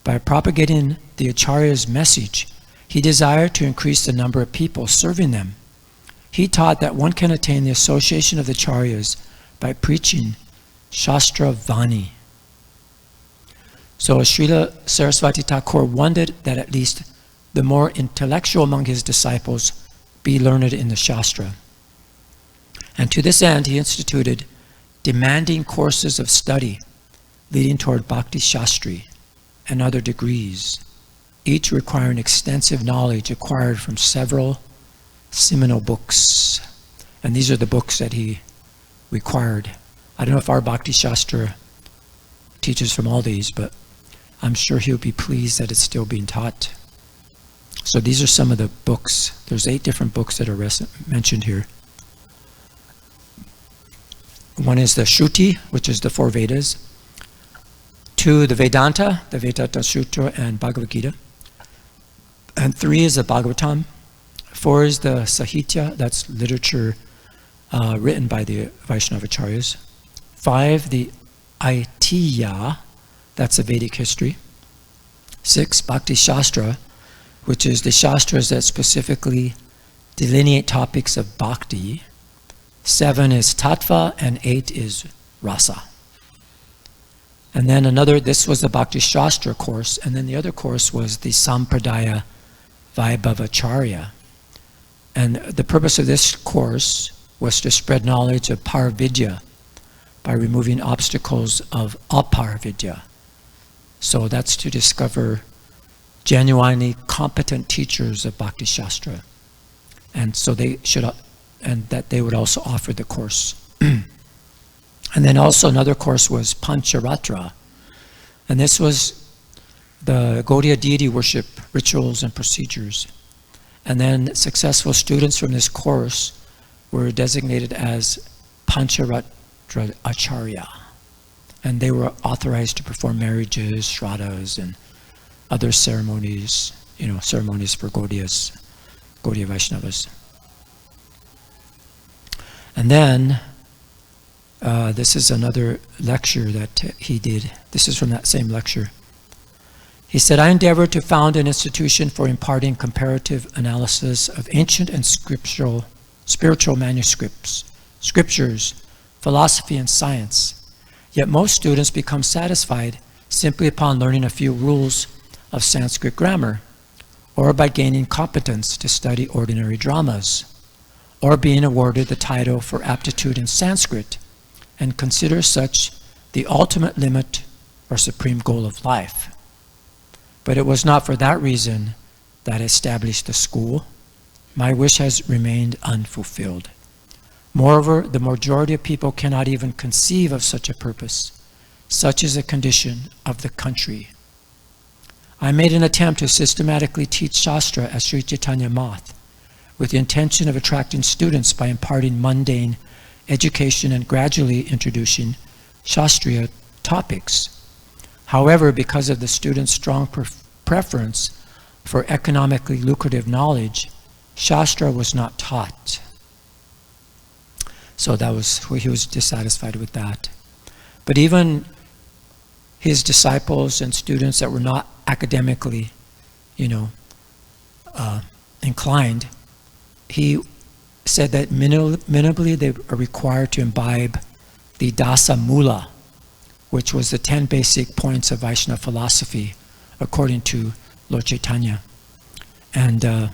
By propagating the acharya's message, he desired to increase the number of people serving them. He taught that one can attain the association of the acharyas by preaching Shastra Vani. So Srila Sarasvati Thakur wanted that at least the more intellectual among his disciples be learned in the Shastra. And to this end, he instituted demanding courses of study leading toward Bhakti Shastri and other degrees, each requiring extensive knowledge acquired from several seminal books. And these are the books that he required. I don't know if our Bhakti Shastra teaches from all these, but I'm sure he'll be pleased that it's still being taught. So these are some of the books. There's 8 different books that are mentioned here. One is the Shruti, which is the 4 Vedas. 2, the Vedanta Sutra and Bhagavad Gita. And 3 is the Bhagavatam. 4 is the Sahitya, that's literature written by the Vaishnavacharyas. 5, the Aitiya, that's the Vedic history. 6, Bhakti Shastra, which is the Shastras that specifically delineate topics of Bhakti. 7 is Tattva, and 8 is Rasa. And then this was the Bhakti Shastra course, and then the other course was the Sampradaya Vaibhavacharya. And the purpose of this course was to spread knowledge of Paravidya by removing obstacles of Aparavidya. So that's to discover genuinely competent teachers of Bhakti Shastra. And so and that they would also offer the course. And then also another course was Pancharatra. And this was the Gaudiya deity worship rituals and procedures. And then successful students from this course were designated as Pancharatra Acharya. And they were authorized to perform marriages, shraddhas, and other ceremonies, ceremonies for Gaudiya Vaishnavas. And then, this is another lecture that he did. This is from that same lecture. He said, I endeavored to found an institution for imparting comparative analysis of ancient and spiritual manuscripts, scriptures, philosophy, and science. Yet most students become satisfied simply upon learning a few rules of Sanskrit grammar, or by gaining competence to study ordinary dramas, or being awarded the title for aptitude in Sanskrit, and consider such the ultimate limit or supreme goal of life. But it was not for that reason that I established the school. My wish has remained unfulfilled. Moreover, the majority of people cannot even conceive of such a purpose. Such is the condition of the country. I made an attempt to systematically teach Shastra at Sri Chaitanya Math, with the intention of attracting students by imparting mundane education and gradually introducing Shastriya topics. However, because of the students' strong preference for economically lucrative knowledge, Shastra was not taught. So he was dissatisfied with that. But even his disciples and students that were not academically, inclined, he said that minimally they are required to imbibe the Dasa Mula, which was the 10 basic points of Vaishnava philosophy, according to Lord Chaitanya. And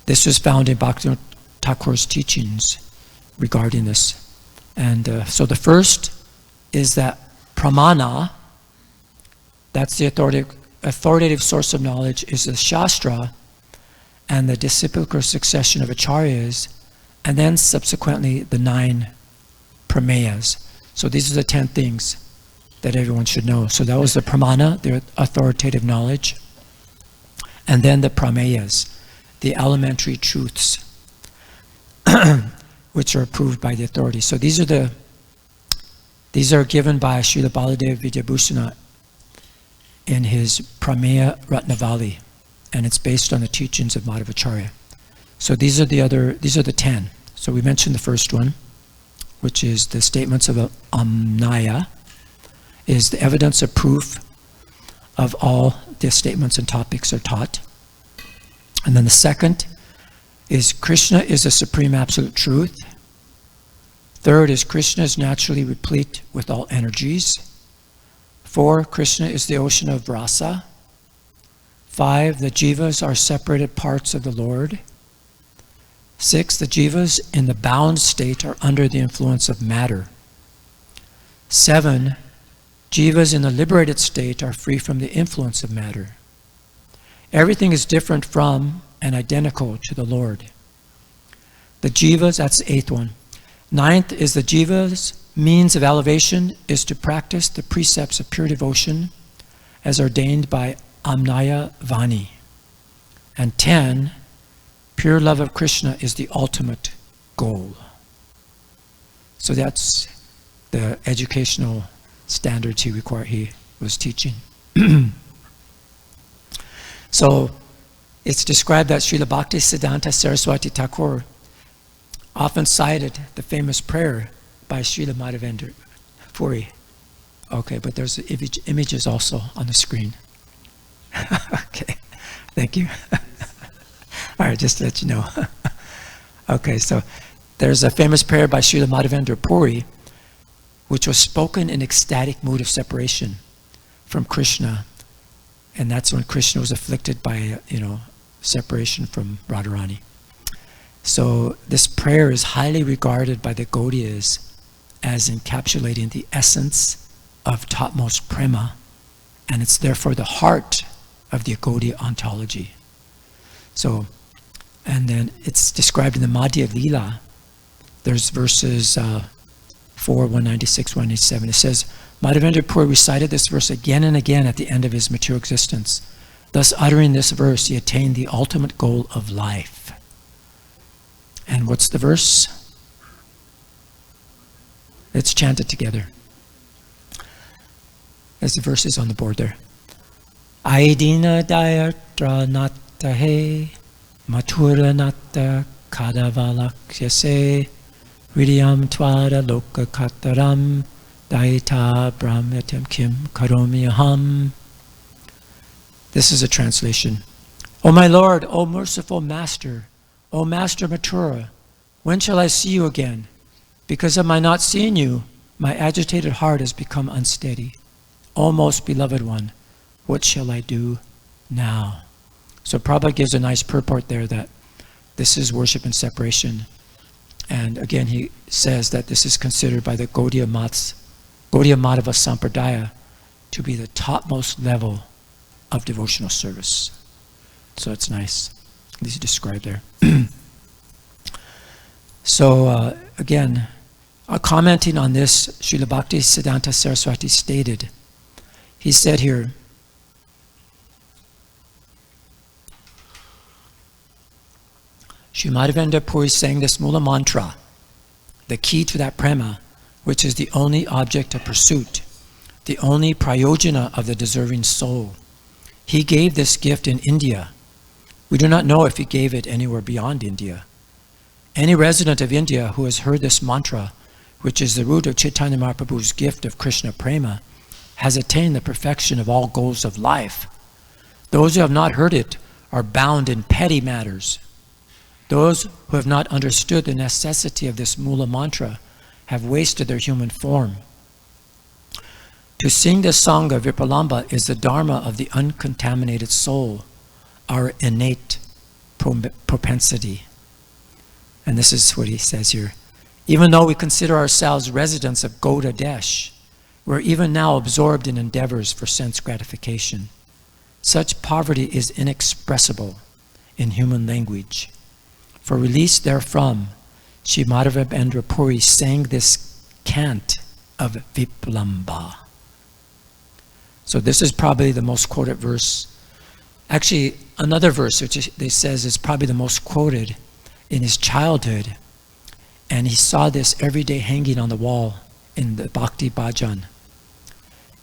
this was found in Bhaktivinoda Thakur's teachings regarding this. And so the first is that pramana, that's the authoritative source of knowledge, is the Shastra and the disciplical succession of acharyas, and then subsequently the 9 prameyas. So these are the 10 things that everyone should know. So that was the pramana, the authoritative knowledge, and then the prameyas, the elementary truths, which are approved by the authority. So these are given by Srila Baladev Vidyabhusana in his Prameya Ratnavali, and it's based on the teachings of Madhavacharya. So these are the 10. So we mentioned the first one, which is the statements of Amnaya, is the evidence of proof of all the statements and topics are taught. And then the second is Krishna is the supreme absolute truth. Third is Krishna is naturally replete with all energies. 4, Krishna is the ocean of rasa. 5, the jivas are separated parts of the Lord. 6, the jivas in the bound state are under the influence of matter. 7, jivas in the liberated state are free from the influence of matter. Everything is different from and identical to the Lord. The jivas, that's the 8th one. 9th is the jivas' means of elevation is to practice the precepts of pure devotion as ordained by Amnaya Vani. And 10, pure love of Krishna is the ultimate goal. So that's the educational standards he was teaching. So it's described that Srila Bhaktisiddhanta Sarasvati Thakur often cited the famous prayer by Srila Madhavendra Puri. Okay, but there's images also on the screen. Okay, thank you. All right, just to let you know. Okay, so there's a famous prayer by Srila Madhavendra Puri which was spoken in ecstatic mood of separation from Krishna. And that's when Krishna was afflicted by, separation from Radharani. So this prayer is highly regarded by the Gaudiyas as encapsulating the essence of topmost prema, and it's therefore the heart of the Gaudiya ontology. So, and then it's described in the Madhya Lila. There's verses 4, 196, 187. It says, Madhavendra Puri recited this verse again and again at the end of his mature existence. Thus, uttering this verse, he attained the ultimate goal of life. And what's the verse? Let's chant it together. As the verse is on the board there. Aidina dayatra natta he, mathura natta kadavalakyase, Vidyam tvara loka kataram, daita brahmatam kim karomi aham. This is a translation. O my Lord, O merciful Master, O Master Mathura, when shall I see you again? Because of my not seeing you, my agitated heart has become unsteady. O most beloved one, what shall I do now? So Prabhupada gives a nice purport there that this is worship and separation. And again, he says that this is considered by the Gaudiya Madhava Sampradaya to be the topmost level of devotional service. So it's nice. These are described there. So again, commenting on this, Srila Bhaktisiddhanta Sarasvati stated, he said here, Sri Madhavendra Puri sang this Mula mantra, the key to that prema, which is the only object of pursuit, the only prayojana of the deserving soul. He gave this gift in India. We do not know if he gave it anywhere beyond India. Any resident of India who has heard this mantra, which is the root of Chaitanya Mahaprabhu's gift of Krishna Prema, has attained the perfection of all goals of life. Those who have not heard it are bound in petty matters. Those who have not understood the necessity of this Mula mantra have wasted their human form. To sing this Sangha Vipalamba is the dharma of the uncontaminated soul, our innate propensity. And this is what he says here. Even though we consider ourselves residents of Gauda Desh, we're even now absorbed in endeavors for sense gratification. Such poverty is inexpressible in human language. For release therefrom, Sri Madhavendra Puri sang this cant of Viplamba. So this is probably the most quoted verse. Actually, another verse which they says is probably the most quoted in his childhood. And he saw this every day hanging on the wall in the Bhakti Bhajan.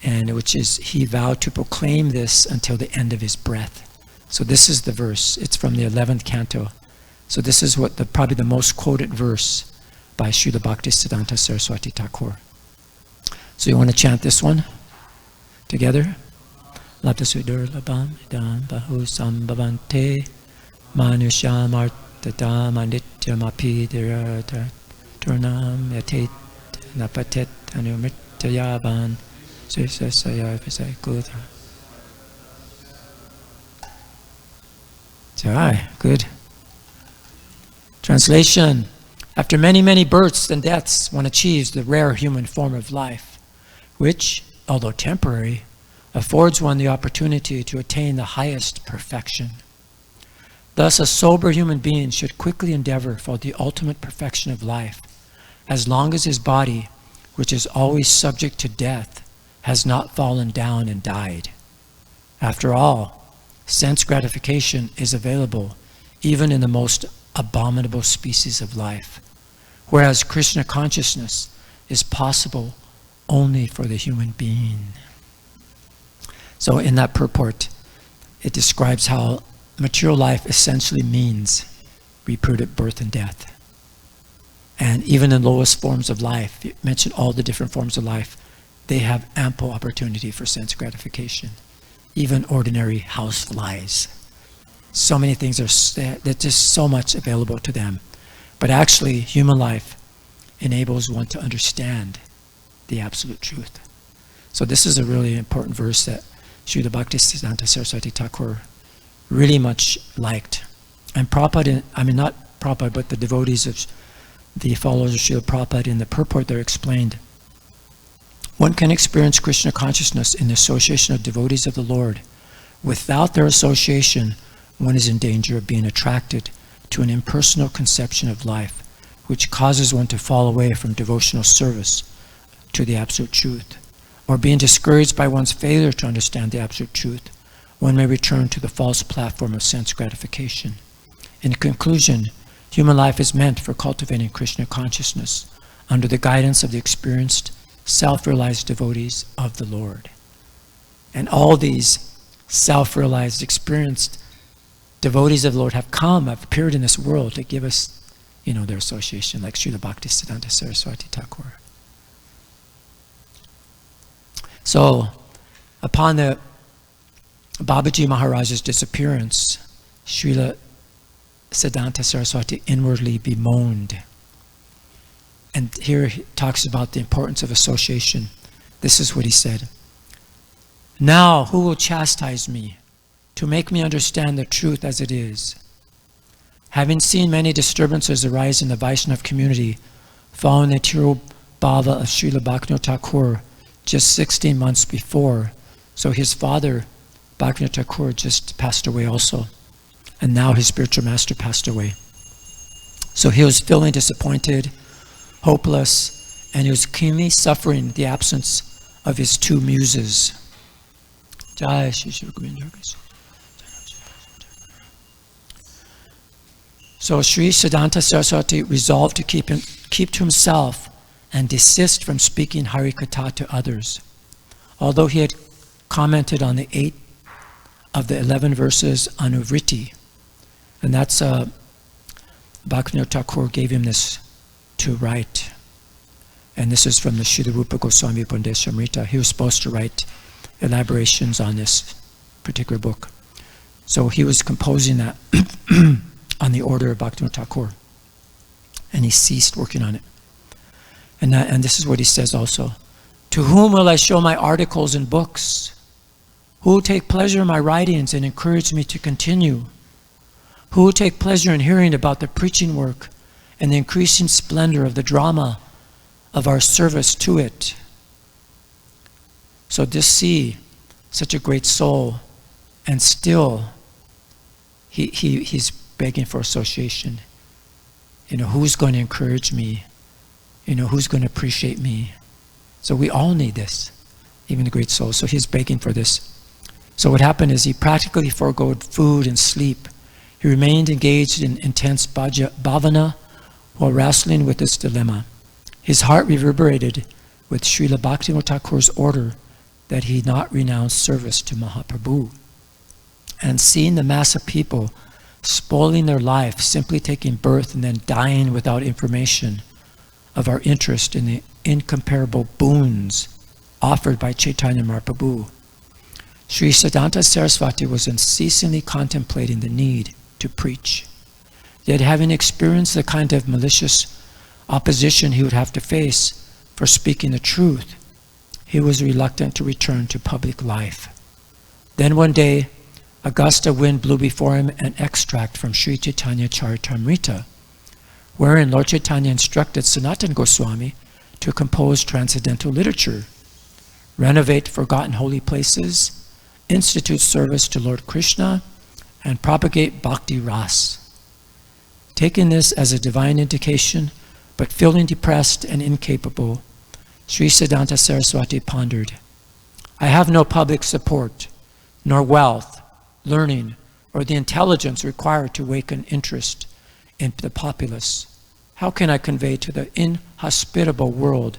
And which is, he vowed to proclaim this until the end of his breath. So this is the verse. It's from the 11th canto. So this is probably the most quoted verse by Srila Bhaktisiddhanta Saraswati Thakur. So you want to chant this one together? Labda sudur labam idam bahu sambhavante manusham artadam anityam api turnam yatet napatet anumrityayavan sesasaya visay kudha. Alright, good. Translation. After many, many births and deaths, one achieves the rare human form of life, which, although temporary, affords one the opportunity to attain the highest perfection. Thus, a sober human being should quickly endeavor for the ultimate perfection of life, as long as his body, which is always subject to death, has not fallen down and died. After all, sense gratification is available even in the most abominable species of life, whereas Krishna consciousness is possible only for the human being. So in that purport, it describes how material life essentially means reproductive birth and death. And even in lowest forms of life, you mentioned all the different forms of life, they have ample opportunity for sense gratification. Even ordinary houseflies. So many things there's just so much available to them. But actually, human life enables one to understand the absolute truth. So this is a really important verse that Srila Bhaktisiddhanta Sarasvati Thakur really much liked. And Prabhupada, not Prabhupada, but the devotees of the followers of Srila Prabhupada in the purport there explained, one can experience Krishna consciousness in the association of devotees of the Lord. Without their association, one is in danger of being attracted to an impersonal conception of life, which causes one to fall away from devotional service to the absolute truth. Or being discouraged by one's failure to understand the absolute truth, one may return to the false platform of sense gratification. In conclusion, human life is meant for cultivating Krishna consciousness under the guidance of the experienced, self-realized devotees of the Lord. And all these self-realized, experienced devotees of the Lord have appeared in this world to give us, their association, like Srila Bhaktisiddhanta Sarasvati Thakur. So, upon the Babaji Maharaj's disappearance, Srila Siddhanta Saraswati inwardly bemoaned. And here he talks about the importance of association. This is what he said. Now, who will chastise me to make me understand the truth as it is? Having seen many disturbances arise in the Vaishnava community following the Tirobhava of Srila Bhaktivinoda Thakur just 16 months before, so his father, Bhaktivinoda Thakur, just passed away also. And now his spiritual master passed away. So he was feeling disappointed, hopeless, and he was keenly suffering the absence of his two muses. Jai Shri Shri Govinda. So Sri Siddhanta Saraswati resolved to keep to himself and desist from speaking Harikatha to others. Although he had commented on the 8 of the 11 verses Anuvriti, and that's Bhaktivinoda Thakur gave him this to write. And this is from the Srila Rupa Goswami Pandeshamrita. He was supposed to write elaborations on this particular book. So he was composing that on the order of Bhaktivinoda Thakur. And he ceased working on it. And this is what he says also. To whom will I show my articles and books? Who will take pleasure in my writings and encourage me to continue? Who will take pleasure in hearing about the preaching work and the increasing splendor of the drama of our service to it? So just see such a great soul, and still he's begging for association. Who's going to encourage me? Who's going to appreciate me? So we all need this, even the great soul. So he's begging for this. So what happened is he practically forgoed food and sleep. He remained engaged in intense bhavana while wrestling with this dilemma. His heart reverberated with Srila Bhaktivinoda Thakur's order that he not renounce service to Mahaprabhu. And seeing the mass of people spoiling their life, simply taking birth and then dying without information of our interest in the incomparable boons offered by Chaitanya Mahaprabhu, Sri Siddhanta Saraswati was unceasingly contemplating the need to preach. Yet having experienced the kind of malicious opposition he would have to face for speaking the truth, he was reluctant to return to public life. Then one day, a gust of wind blew before him an extract from Sri Chaitanya Charitamrita, wherein Lord Chaitanya instructed Sanatana Goswami to compose transcendental literature, renovate forgotten holy places, institute service to Lord Krishna, and propagate bhakti ras. Taking this as a divine indication, but feeling depressed and incapable, Sri Siddhanta Saraswati pondered, I have no public support, nor wealth, learning, or the intelligence required to awaken interest in the populace. How can I convey to the inhospitable world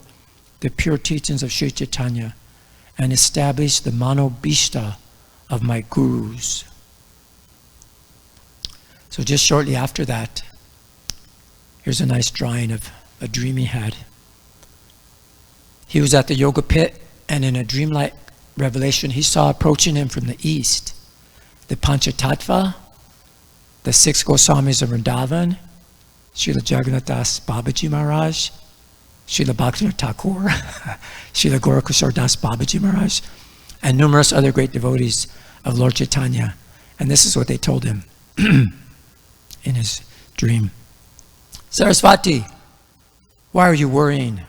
the pure teachings of Sri Chaitanya and establish the manobhishta of my gurus? So just shortly after that, here's a nice drawing of a dream he had. He was at the yoga pit, and in a dreamlike revelation, he saw approaching him from the east the Panchatattva, the 6 Goswamis of Vrindavan, Srila Jagannath Das Babaji Maharaj, Srila Bhaktisiddhanta Thakur, Srila Gaurakishore Das Babaji Maharaj, and numerous other great devotees of Lord Chaitanya. And this is what they told him in his dream. Sarasvati, why are you worrying?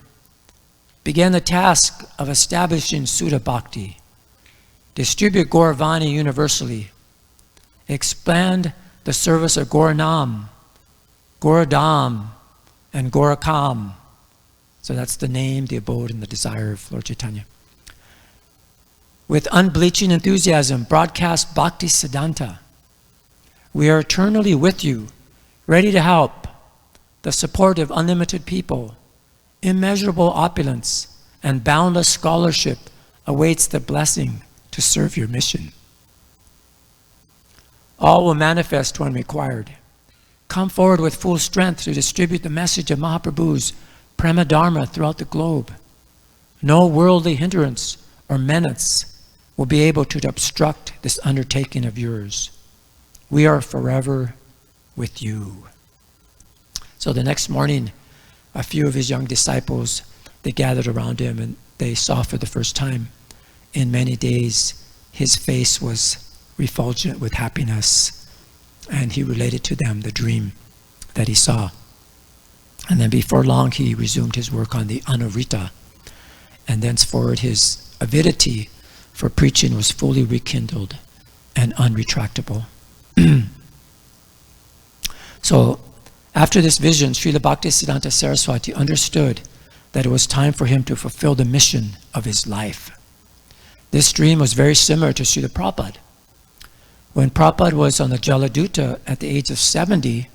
Begin the task of establishing Sudha Bhakti. Distribute Gauravani universally. Expand the service of Gauranam, Gauradam, and Gaurakam. So that's the name, the abode, and the desire of Lord Chaitanya. With unbleaching enthusiasm, broadcast Bhaktisiddhanta. We are eternally with you, ready to help. The support of unlimited people, immeasurable opulence, and boundless scholarship awaits the blessing to serve your mission. All will manifest when required. Come forward with full strength to distribute the message of Mahaprabhu's Prema Dharma throughout the globe. No worldly hindrance or menace will be able to obstruct this undertaking of yours. We are forever with you. So the next morning, a few of his young disciples, they gathered around him, and they saw for the first time in many days his face was refulgent with happiness, and he related to them the dream that he saw. And then before long he resumed his work on the Anurita, and thenceforward his avidity for preaching was fully rekindled and unretractable. So after this vision, Srila Bhaktisiddhanta Sarasvati understood that it was time for him to fulfill the mission of his life. This dream was very similar to Srila Prabhupada. When Prabhupada was on the Jaladuta at the age of 70,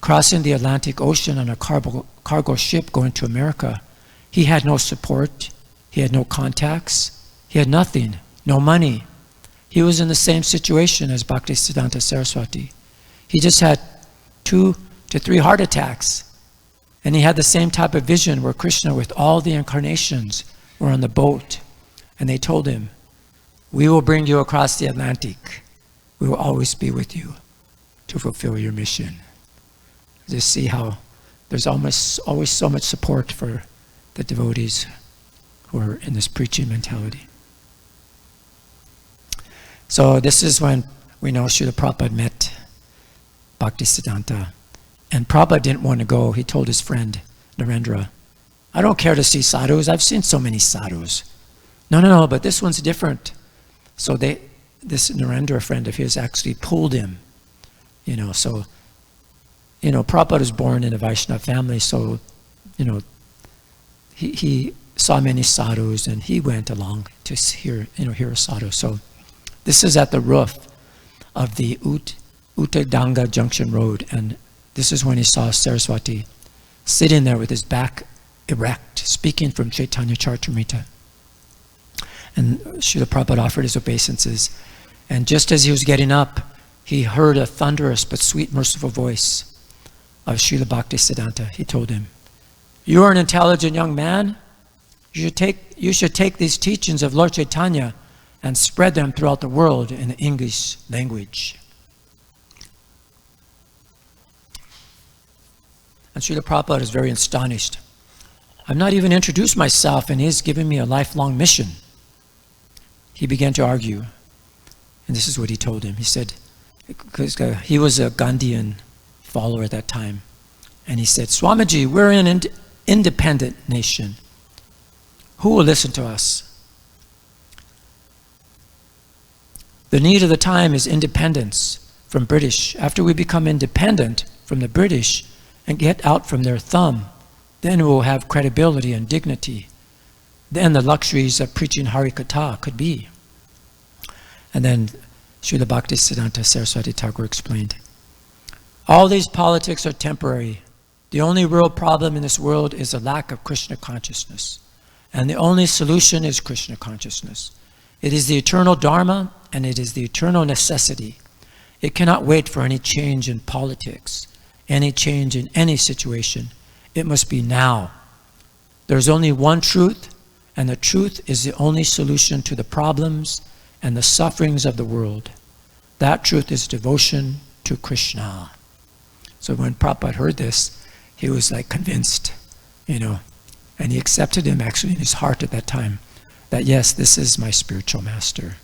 crossing the Atlantic Ocean on a cargo ship going to America, he had no support, he had no contacts, he had nothing, no money. He was in the same situation as Bhaktisiddhanta Sarasvati. He just had 2 to 3 heart attacks, and he had the same type of vision where Krishna with all the incarnations were on the boat, and they told him, we will bring you across the Atlantic. We will always be with you to fulfill your mission. Just see how there's always so much support for the devotees who are in this preaching mentality. So this is when we know Srila Prabhupada met Bhaktisiddhanta. And Prabhupada didn't want to go. He told his friend, Narendra, I don't care to see sadhus. I've seen so many sadhus. No, but this one's different. So this Narendra friend of his actually pulled him. Prabhupada was born in a Vaishnava family, so, he saw many sadhus, and he went along to hear a sadhu. So this is at the roof of the Uttadanga Junction Road, and this is when he saw Sarasvati sitting there with his back erect, speaking from Chaitanya Charitamrita. And Srila Prabhupada offered his obeisances, and just as he was getting up, he heard a thunderous but sweet, merciful voice of Srila Bhaktisiddhanta. He told him, you are an intelligent young man. You should take these teachings of Lord Chaitanya and spread them throughout the world in the English language. And Srila Prabhupada is very astonished. I've not even introduced myself, and he's given me a lifelong mission. He began to argue, and this is what he told him. He said, because he was a Gandhian follower at that time, and he said, Swamiji, we're in an independent nation. Who will listen to us? The need of the time is independence from British. After we become independent from the British and get out from their thumb, then we will have credibility and dignity. Then the luxuries of preaching Harikatha could be. And then Srila Bhaktisiddhanta Saraswati Thakur explained, all these politics are temporary. The only real problem in this world is a lack of Krishna consciousness. And the only solution is Krishna consciousness. It is the eternal Dharma, and it is the eternal necessity. It cannot wait for any change in politics, any change in any situation. It must be now. There's only one truth, and the truth is the only solution to the problems and the sufferings of the world. That truth is devotion to Krishna. So when Prabhupada heard this, he was like convinced, And he accepted him actually in his heart at that time, that yes, this is my spiritual master.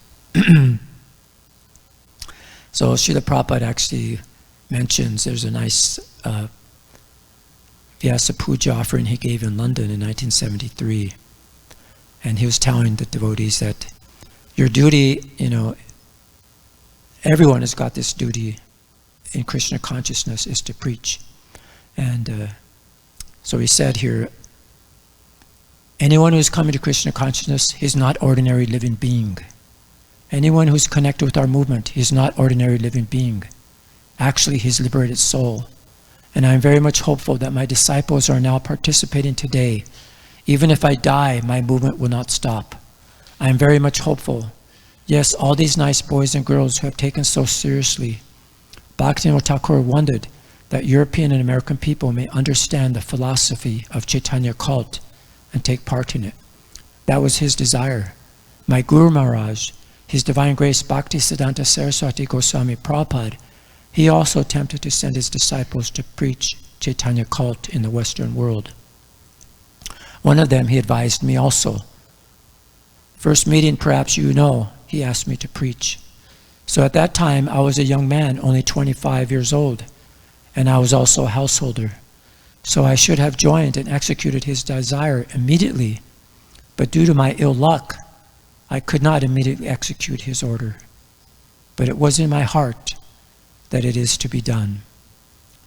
So Srila Prabhupada actually mentions there's a nice Vyasa Puja offering he gave in London in 1973. And he was telling the devotees that your duty, everyone has got this duty in Krishna consciousness, is to preach. And so he said here, anyone who's coming to Krishna consciousness, he's not ordinary living being. Anyone who's connected with our movement, he's not ordinary living being. Actually, he's liberated soul. And I'm very much hopeful that my disciples are now participating today. Even if I die, my movement will not stop. I'm very much hopeful. Yes, all these nice boys and girls who have taken so seriously. Bhaktivinoda Thakur wondered that European and American people may understand the philosophy of Chaitanya cult and take part in it. That was his desire. My Guru Maharaj, His Divine Grace Bhaktisiddhanta Sarasvati Goswami Prabhupada, he also attempted to send his disciples to preach Chaitanya cult in the Western world. One of them he advised me also. First meeting, perhaps you know, he asked me to preach. So at that time, I was a young man, only 25 years old, and I was also a householder. So I should have joined and executed his desire immediately, but due to my ill luck, I could not immediately execute his order. But it was in my heart that it is to be done.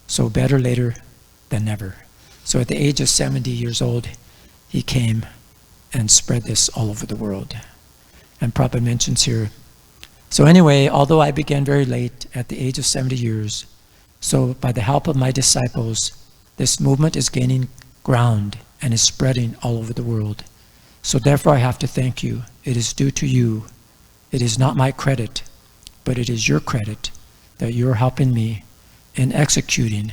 So better later than never. So at the age of 70 years old, he came and spread this all over the world. And Prabhupada mentions here, so anyway, although I began very late at the age of 70 years, so by the help of my disciples, this movement is gaining ground and is spreading all over the world. So therefore I have to thank you. It is due to you. It is not my credit, but it is your credit that you're helping me in executing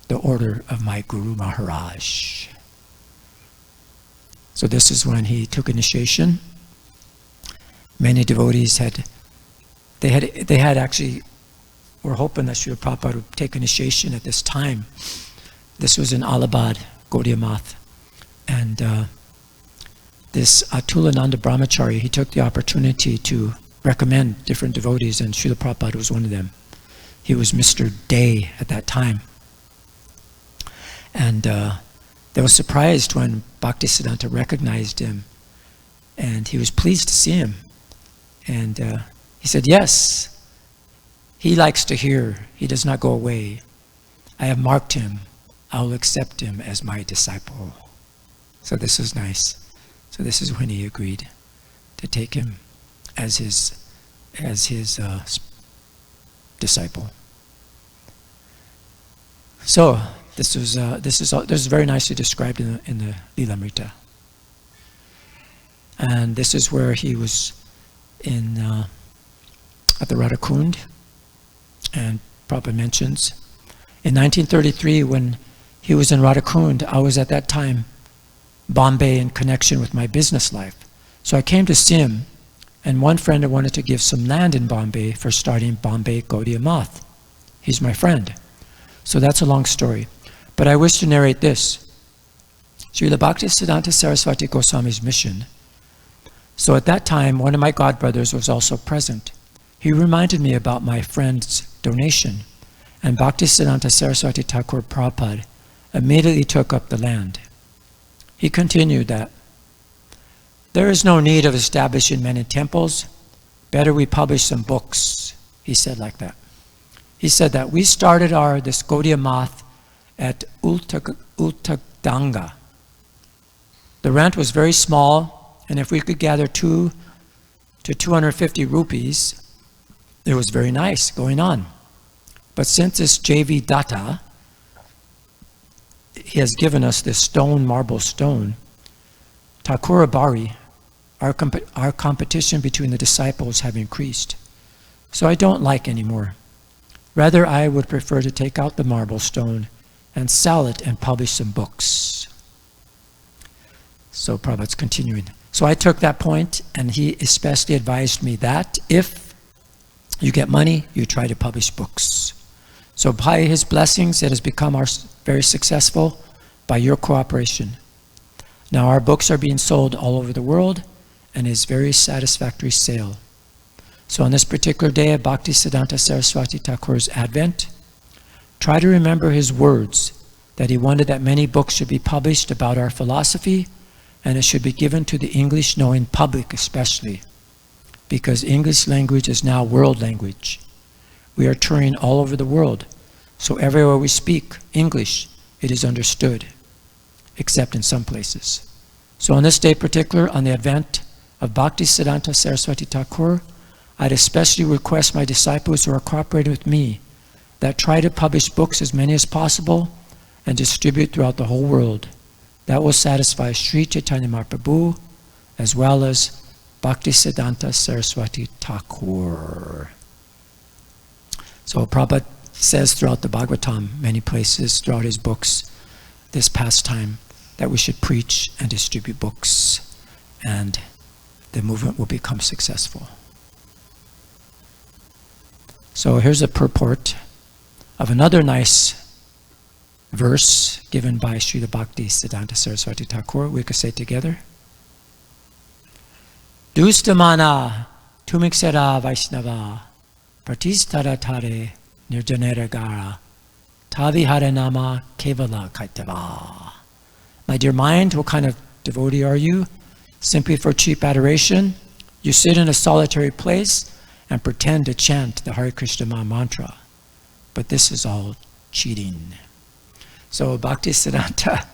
the order of my Guru Maharaj. So this is when he took initiation. Many devotees they had actually, were hoping that Srila Prabhupada would take initiation at this time. This was in Allahabad, Gaudiya Math. And this Atulananda Brahmachari, he took the opportunity to recommend different devotees, and Srila Prabhupada was one of them. He was Mr. Day at that time. And they were surprised when Bhaktisiddhanta recognized him, and he was pleased to see him. And he said, yes, he likes to hear, he does not go away. I have marked him, I will accept him as my disciple. So this was nice. So this is when he agreed to take him as his disciple. So this is very nicely described in the Lilamrita. And this is where he was at the Radhakund, and Prabhupada mentions in 1933 when he was in Radhakund, I was at that time Bombay in connection with my business life. So I came to see him, and one friend wanted to give some land in Bombay for starting Bombay Gaudiya Math. He's my friend. So that's a long story. But I wish to narrate this. Srila Bhaktisiddhanta Sarasvati Goswami's mission. So at that time, one of my godbrothers was also present. He reminded me about my friend's donation, and Bhaktisiddhanta Saraswati Thakur Prabhupada immediately took up the land. He continued that, there is no need of establishing many temples. Better we publish some books. He said like that. He said that we started this Gaudiya Math at Ultaganga. The rent was very small, and if we could gather 2 to 250 rupees, it was very nice going on. But since this J.V. Datta, he has given us this marble stone, Thakura Bari, our competition between the disciples have increased. So I don't like anymore. Rather, I would prefer to take out the marble stone and sell it and publish some books. So Prabhupada's continuing. So I took that point, and he especially advised me that if you get money, you try to publish books. So by his blessings, it has become very successful by your cooperation. Now our books are being sold all over the world and is very satisfactory sale. So on this particular day of Bhaktisiddhanta Sarasvati Thakur's advent, try to remember his words that he wanted that many books should be published about our philosophy, and it should be given to the English-knowing public especially, because English language is now world language. We are touring all over the world, so everywhere we speak English, it is understood, except in some places. So on this day particular, on the advent of Bhaktisiddhanta Sarasvati Thakur, I'd especially request my disciples who are cooperating with me that try to publish books as many as possible and distribute throughout the whole world. That will satisfy Sri Chaitanya Mahaprabhu as well as Bhaktisiddhanta Sarasvati Thakur. So Prabhupada says throughout the Bhagavatam, many places throughout his books, this pastime, that we should preach and distribute books, and the movement will become successful. So here's a purport of another nice verse given by Srila Bhaktisiddhanta Sarasvati Thakur. We could say together. Dustamana tumiksara Vaishnava pratistara tare nirjanera gara tavihara nama kevala kaitava. My dear mind, what kind of devotee are you? Simply for cheap adoration, you sit in a solitary place and pretend to chant the Hare Krishna Maha mantra. But this is all cheating. So Bhaktisiddhanta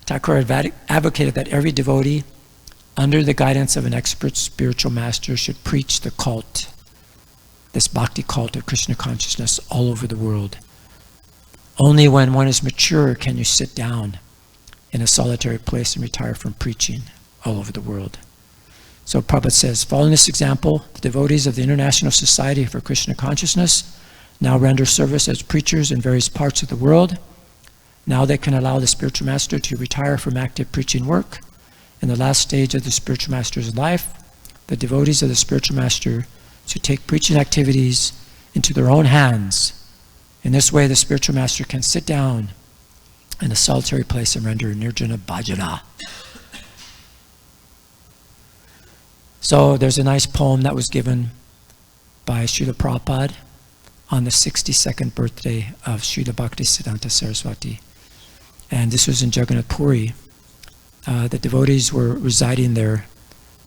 Thakur advocated that every devotee, under the guidance of an expert spiritual master, should preach the cult, this bhakti cult of Krishna consciousness all over the world. Only when one is mature can you sit down in a solitary place and retire from preaching all over the world. So Prabhupada says, following this example, the devotees of the International Society for Krishna Consciousness now render service as preachers in various parts of the world. Now they can allow the spiritual master to retire from active preaching work. In the last stage of the spiritual master's life, the devotees of the spiritual master should take preaching activities into their own hands. In this way, the spiritual master can sit down in a solitary place and render nirjana bhajana. So there's a nice poem that was given by Srila Prabhupada on the 62nd birthday of Srila Bhaktisiddhanta Saraswati. And this was in Jagannath Puri. The devotees were residing there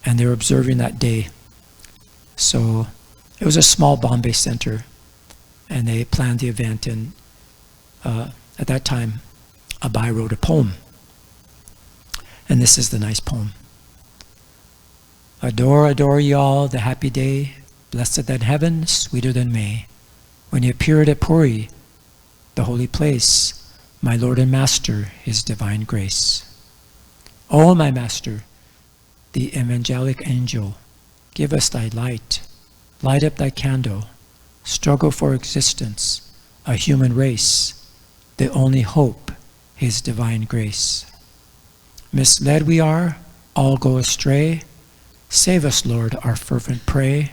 and they were observing that day. So it was a small Bombay center and they planned the event, and at that time Abai wrote a poem. And this is the nice poem. Adore, adore ye all the happy day, blessed than heaven, sweeter than May, when he appeared at Puri, the holy place, my Lord and Master, his divine grace. O my Master, the evangelic angel, give us thy light, light up thy candle, struggle for existence, a human race, the only hope, his divine grace. Misled we are, all go astray, save us, Lord, our fervent pray.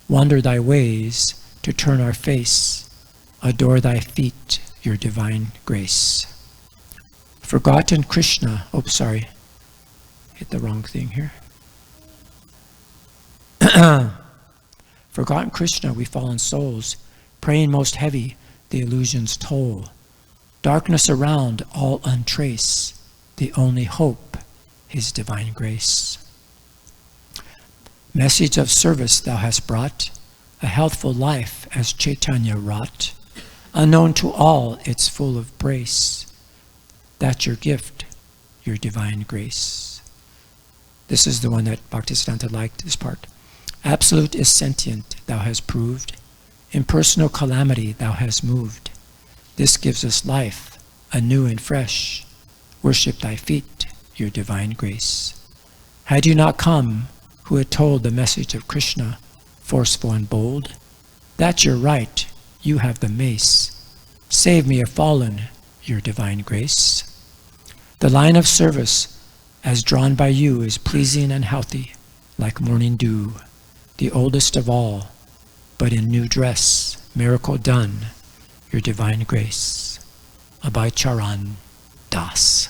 Wander thy ways to turn our face, adore thy feet, your divine grace. Forgotten Krishna, hit the wrong thing here. Forgotten Krishna, we fallen souls, praying most heavy, the illusions toll. Darkness around, all untrace, the only hope, his divine grace. Message of service thou hast brought, a healthful life as Chaitanya wrought. Unknown to all, it's full of grace. That's your gift, your divine grace. This is the one that Bhaktisiddhanta liked, this part. Absolute is sentient, thou hast proved. Impersonal calamity thou hast moved. This gives us life, anew and fresh. Worship thy feet, your divine grace. Had you not come, who had told the message of Krishna, forceful and bold? That's your right, you have the mace. Save me a fallen, your divine grace. The line of service, as drawn by you, is pleasing and healthy, like morning dew, the oldest of all, but in new dress, miracle done, your divine grace. Abhay Charan Das.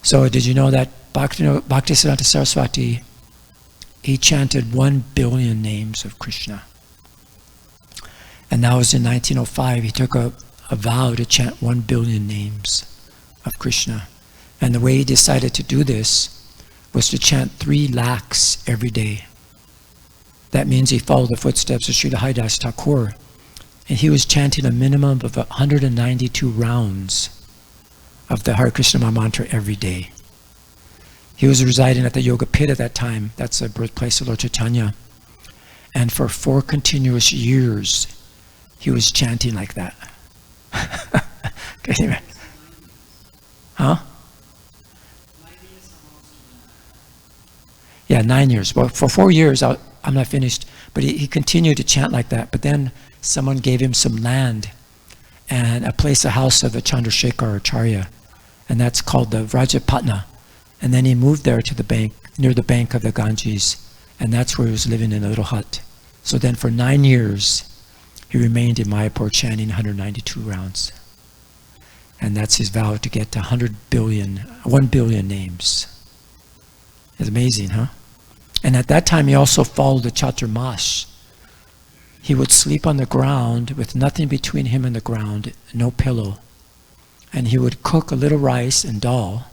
So did you know that Bhaktisiddhanta Saraswati, he chanted 1 billion names of Krishna. And that was in 1905. He took a vow to chant 1 billion names of Krishna. And the way he decided to do this was to chant 3 lakhs every day. That means he followed the footsteps of Srila Haridas Thakur. And he was chanting a minimum of 192 rounds of the Hare Krishna Maha Mantra every day. He was residing at the Yoga Pit at that time. That's the birthplace of Lord Chaitanya. And for 4 continuous years, he was chanting like that. Huh? Yeah, 9 years. Well, for 4 years, I'm not finished. But he continued to chant like that. But then someone gave him some land and a house of the Chandrasekhar Acharya. And that's called the Rajapatna. And then he moved there to the bank, near the bank of the Ganges. And that's where he was living in a little hut. So then for 9 years, he remained in Mayapur chanting 192 rounds. And that's his vow, to get to 1 billion names. It's amazing, huh? And at that time, he also followed the Chaturmas. He would sleep on the ground with nothing between him and the ground, no pillow. And he would cook a little rice and dal,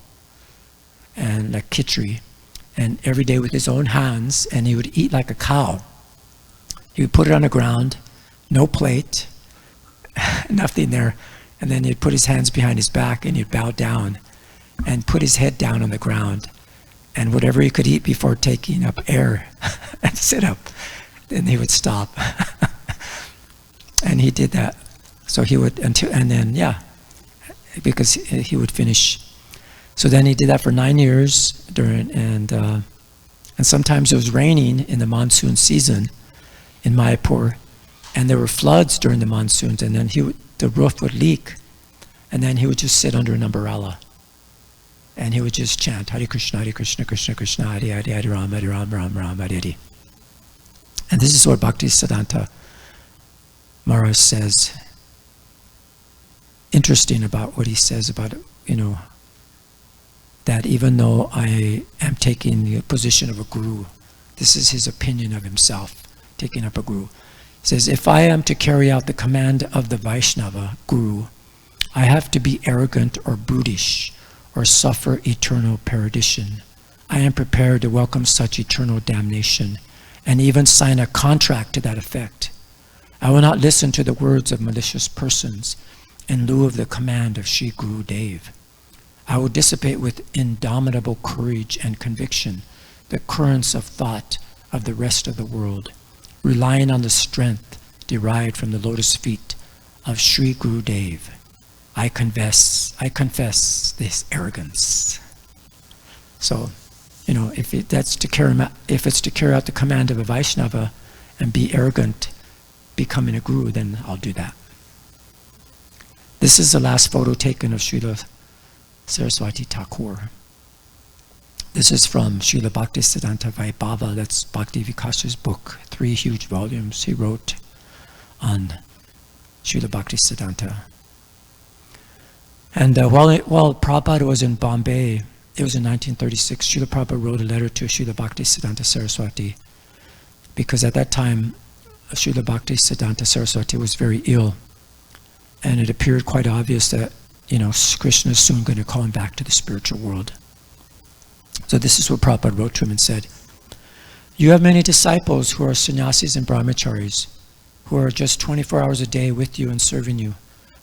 and like khichdi, and every day with his own hands, and he would eat like a cow. He would put it on the ground, no plate, nothing there, and then he'd put his hands behind his back and he'd bow down and put his head down on the ground, and whatever he could eat before taking up air and sit up, then he would stop. And he did that. So he would, because he would finish. So then he did that for 9 years, and sometimes it was raining in the monsoon season in Mayapur, and there were floods during the monsoons, and then the roof would leak, and then he would just sit under an umbrella, and he would just chant Hare Krishna, Krishna Krishna, Hare Hare, Hare Ram, Ram Ram, Hare Hare. And this is what Bhaktisiddhanta Maharaj says. Interesting about what he says about, that even though I am taking the position of a guru, this is his opinion of himself, taking up a guru. He says, if I am to carry out the command of the Vaishnava guru, I have to be arrogant or brutish or suffer eternal perdition. I am prepared to welcome such eternal damnation and even sign a contract to that effect. I will not listen to the words of malicious persons in lieu of the command of Sri Guru Dev. I will dissipate with indomitable courage and conviction the currents of thought of the rest of the world, relying on the strength derived from the lotus feet of Sri Guru Dev. I confess this arrogance. So, if it's to carry out the command of a Vaishnava and be arrogant, becoming a guru, then I'll do that. This is the last photo taken of Srila Sarasvati Thakur. This is from Srila Bhaktisiddhanta Vaibhava. That's Bhakti Vikas's book, 3 huge volumes he wrote on Srila Bhaktisiddhanta. And while Prabhupada was in Bombay, it was in 1936, Srila Prabhupada wrote a letter to Srila Bhaktisiddhanta Saraswati, because at that time, Srila Bhaktisiddhanta Saraswati was very ill, and it appeared quite obvious that, Krishna is soon going to call him back to the spiritual world. So this is what Prabhupada wrote to him and said, you have many disciples who are sannyasis and brahmacharis, who are just 24 hours a day with you and serving you.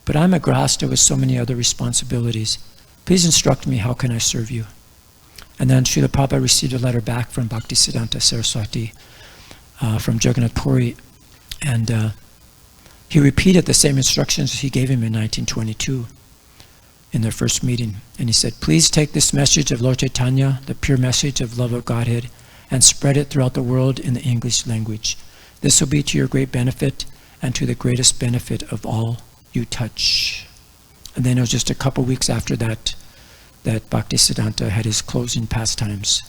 But I'm a grasta with so many other responsibilities. Please instruct me, how can I serve you? And then Srila Prabhupada received a letter back from Bhaktisiddhanta Saraswati from Jagannath Puri, and he repeated the same instructions he gave him in 1922 in their first meeting. And he said, please take this message of Lord Chaitanya, the pure message of love of Godhead, and spread it throughout the world in the English language. This will be to your great benefit and to the greatest benefit of all you touch. And then it was just a couple weeks after that Bhaktisiddhanta had his closing pastimes,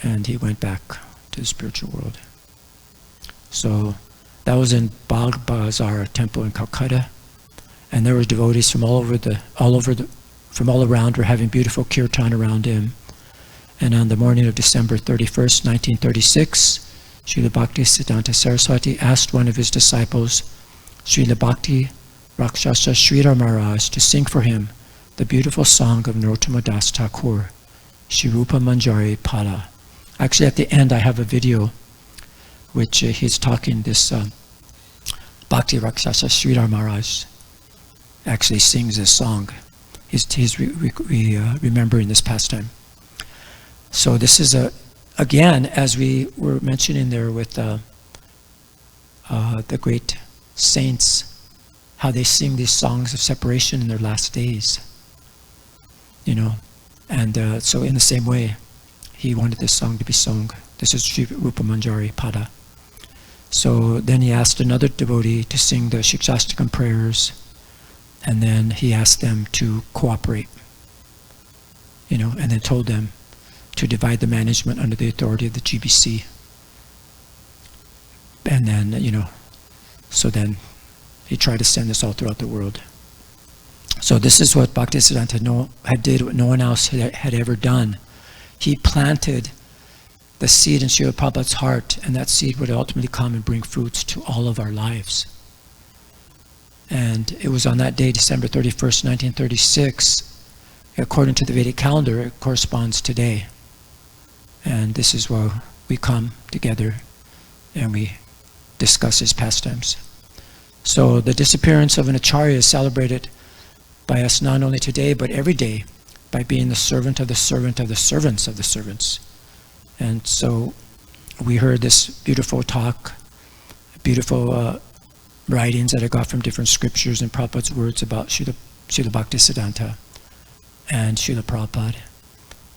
and he went back to the spiritual world. So that was in Bagh Bazar temple in Calcutta, and there were devotees from all over from all around were having beautiful kirtan around him. And on the morning of December 31st, 1936, Srila Bhaktisiddhanta Sarasvati asked one of his disciples, Srila Bhakti Rakshasa Sridhar Maharaj, to sing for him the beautiful song of Narottama Das Thakur, Shirupa Manjari Pala. Actually, at the end, I have a video which he's talking, this Bhakti Rakshasa Sridhar Maharaj actually sings this song. He's remembering this pastime. So this is, again, as we were mentioning there with the great saints, how they sing these songs of separation in their last days. You know, and so in the same way, he wanted this song to be sung. This is Sri Rupa Manjari Pada. So then he asked another devotee to sing the Shikshastakam prayers, and then he asked them to cooperate, you know, and then told them to divide the management under the authority of the GBC. And then, you know, so then he tried to send this all throughout the world. So this is what Bhaktisiddhanta had did, what no one else had ever done. He planted the seed in Srila Prabhupada's heart, and that seed would ultimately come and bring fruits to all of our lives. And it was on that day, December 31st, 1936, according to the Vedic calendar, it corresponds today. And this is where we come together and we discuss his pastimes. So the disappearance of an acharya is celebrated by us not only today, but every day, by being the servant of the servant of the servants of the servants. And so we heard this beautiful talk, beautiful writings that I got from different scriptures and Prabhupada's words about Srila Bhaktisiddhanta and Srila Prabhupada.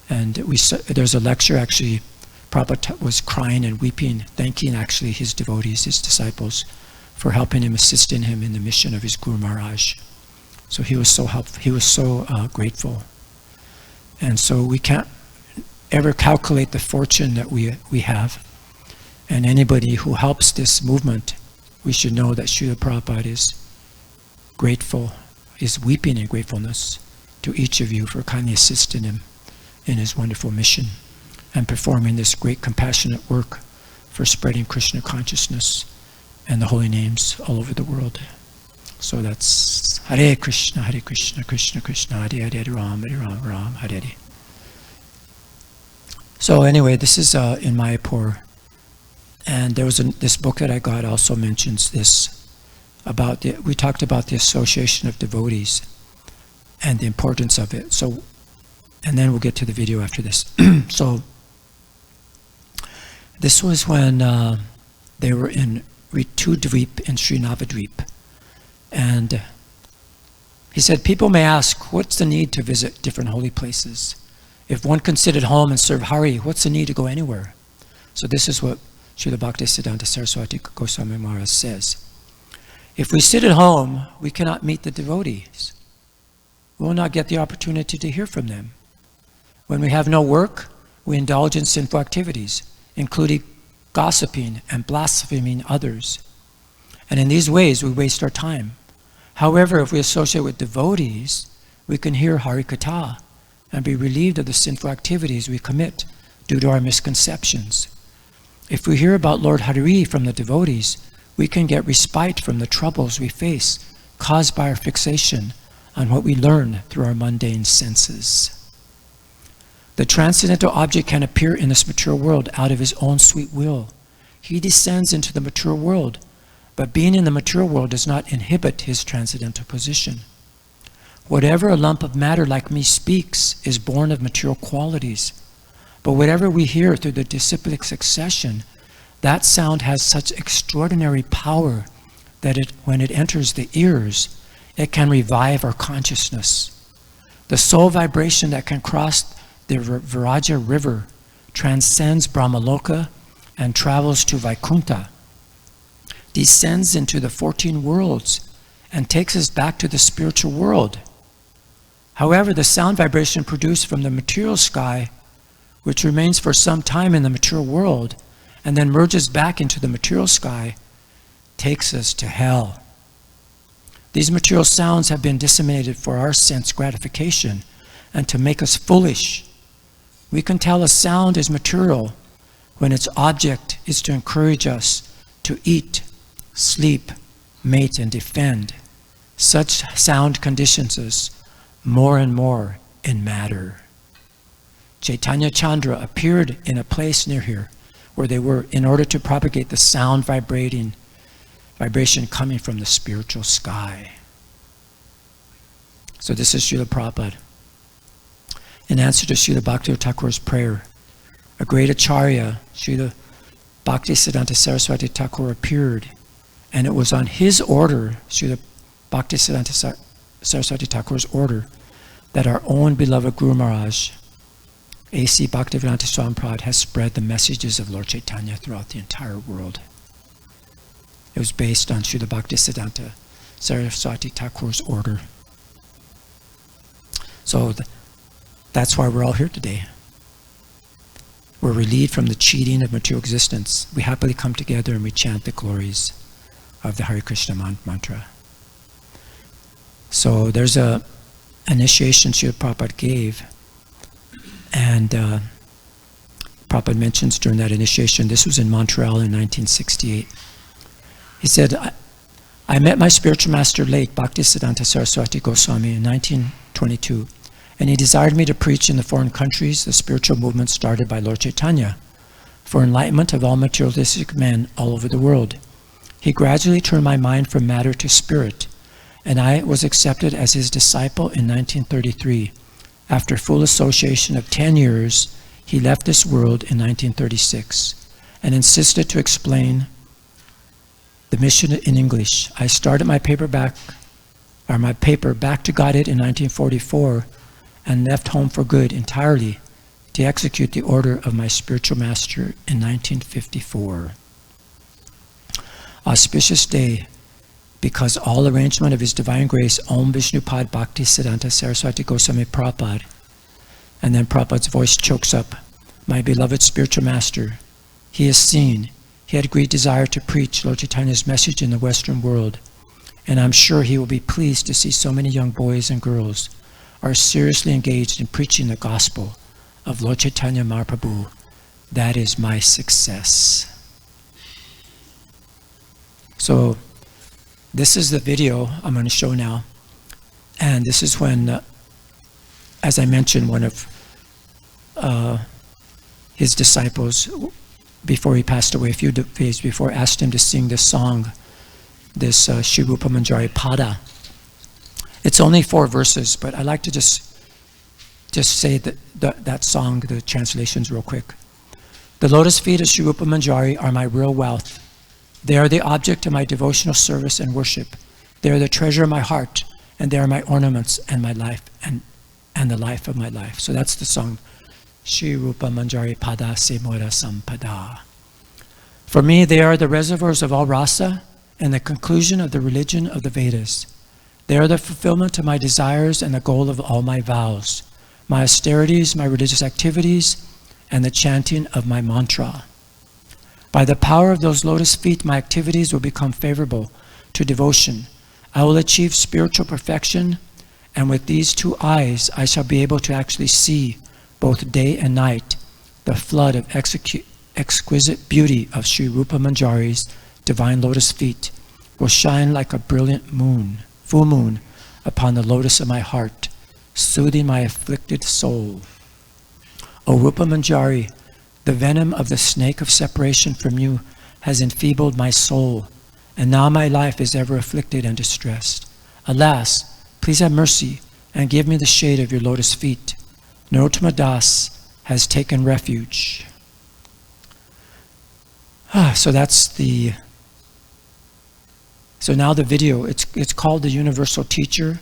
And there's a lecture, actually, Prabhupada was crying and weeping, thanking actually his devotees, his disciples, for helping him, assisting him in the mission of his Guru Maharaj. So he was so helpful, he was so grateful. And so we can't ever calculate the fortune that we have. And anybody who helps this movement, we should know that Srila Prabhupada is grateful, is weeping in gratefulness to each of you for kindly assisting him in his wonderful mission and performing this great compassionate work for spreading Krishna consciousness and the holy names all over the world. So that's Hare Krishna, Krishna Krishna, Hare Hare, Ram, Ram, Hare Hare. So anyway, this is in Mayapur. And there was this book that I got also mentions this, about we talked about the association of devotees and the importance of it. So, and then we'll get to the video after this. So, this was when they were in Ritu Dweep in Sri Navadweep. And he said, people may ask, what's the need to visit different holy places? If one can sit at home and serve Hari, what's the need to go anywhere? So this is what Srila Bhaktisiddhanta Saraswati Goswami Maharaj says. If we sit at home, we cannot meet the devotees. We will not get the opportunity to hear from them. When we have no work, we indulge in sinful activities, including gossiping and blaspheming others. And in these ways, we waste our time. However, if we associate with devotees, we can hear Harikatha and be relieved of the sinful activities we commit due to our misconceptions. If we hear about Lord Hari from the devotees, we can get respite from the troubles we face caused by our fixation on what we learn through our mundane senses. The transcendental object can appear in this material world out of his own sweet will. He descends into the material world, but being in the material world does not inhibit his transcendental position. Whatever a lump of matter like me speaks is born of material qualities. But whatever we hear through the disciplic succession, that sound has such extraordinary power that when it enters the ears, it can revive our consciousness. The soul vibration that can cross the Viraja river transcends Brahmaloka and travels to Vaikuntha, descends into the 14 worlds, and takes us back to the spiritual world. However, the sound vibration produced from the material sky, which remains for some time in the material world and then merges back into the material sky, takes us to hell. These material sounds have been disseminated for our sense gratification and to make us foolish. We can tell a sound is material when its object is to encourage us to eat, sleep, mate, and defend. Such sound conditions us more and more in matter. Chaitanya Chandra appeared in a place near here where they were in order to propagate the sound vibration coming from the spiritual sky. So this is Srila Prabhupada. In answer to Srila Bhaktivinoda Thakur's prayer, a great Acharya, Srila Bhaktisiddhanta Sarasvati Thakur, appeared, and it was on his order, Srila Bhaktisiddhanta Sarasvati Thakur's order, that our own beloved Guru Maharaj, A.C. Bhaktivedanta Swami Prabhupada, has spread the messages of Lord Chaitanya throughout the entire world. It was based on Srila Bhaktisiddhanta Sarasvati Thakur's order. So that's why we're all here today. We're relieved from the cheating of material existence. We happily come together and we chant the glories of the Hare Krishna mantra. So there's a initiation Srila Prabhupada gave, and Prabhupada mentions during that initiation, this was in Montreal in 1968. He said, I met my spiritual master late, Bhaktisiddhanta Saraswati Goswami, in 1922, and he desired me to preach in the foreign countries the spiritual movement started by Lord Chaitanya for enlightenment of all materialistic men all over the world. He gradually turned my mind from matter to spirit, and I was accepted as his disciple in 1933. After full association of 10 years, he left this world in 1936 and insisted to explain the mission in English. I started my paper Back to Godhead in 1944 and left home for good entirely to execute the order of my spiritual master in 1954. Auspicious day, because all arrangement of His Divine Grace, Om Vishnupad Bhaktisiddhanta Saraswati Goswami Prabhupada, and then Prabhupada's voice chokes up, my beloved spiritual master, he is seen. He had great desire to preach Lord Chaitanya's message in the Western world, and I'm sure he will be pleased to see so many young boys and girls are seriously engaged in preaching the gospel of Lord Chaitanya Mahaprabhu. That is my success. So this is the video I'm going to show now, and this is when, as I mentioned, one of his disciples, before he passed away, a few days before, asked him to sing this song, this Shri Rupa Manjari Pada. It's only 4 verses, but I like to just say that song, the translations real quick. The lotus feet of Shri Rupa Manjari are my real wealth. They are the object of my devotional service and worship. They are the treasure of my heart, and they are my ornaments and my life, and the life of my life. So that's the song, Shri Rupa Manjari Pada Se Mora Sampada. For me, they are the reservoirs of all rasa and the conclusion of the religion of the Vedas. They are the fulfillment of my desires and the goal of all my vows, my austerities, my religious activities, and the chanting of my mantra. By the power of those lotus feet, my activities will become favorable to devotion. I will achieve spiritual perfection, and with these 2 eyes, I shall be able to actually see, both day and night, the flood of exquisite beauty of Sri Rupa Manjari's divine lotus feet will shine like a brilliant moon, full moon, upon the lotus of my heart, soothing my afflicted soul. O Rupa Manjari, the venom of the snake of separation from you has enfeebled my soul, and now my life is ever afflicted and distressed. Alas, please have mercy and give me the shade of your lotus feet. Narottama Das has taken refuge. So now the video, it's called The Universal Teacher.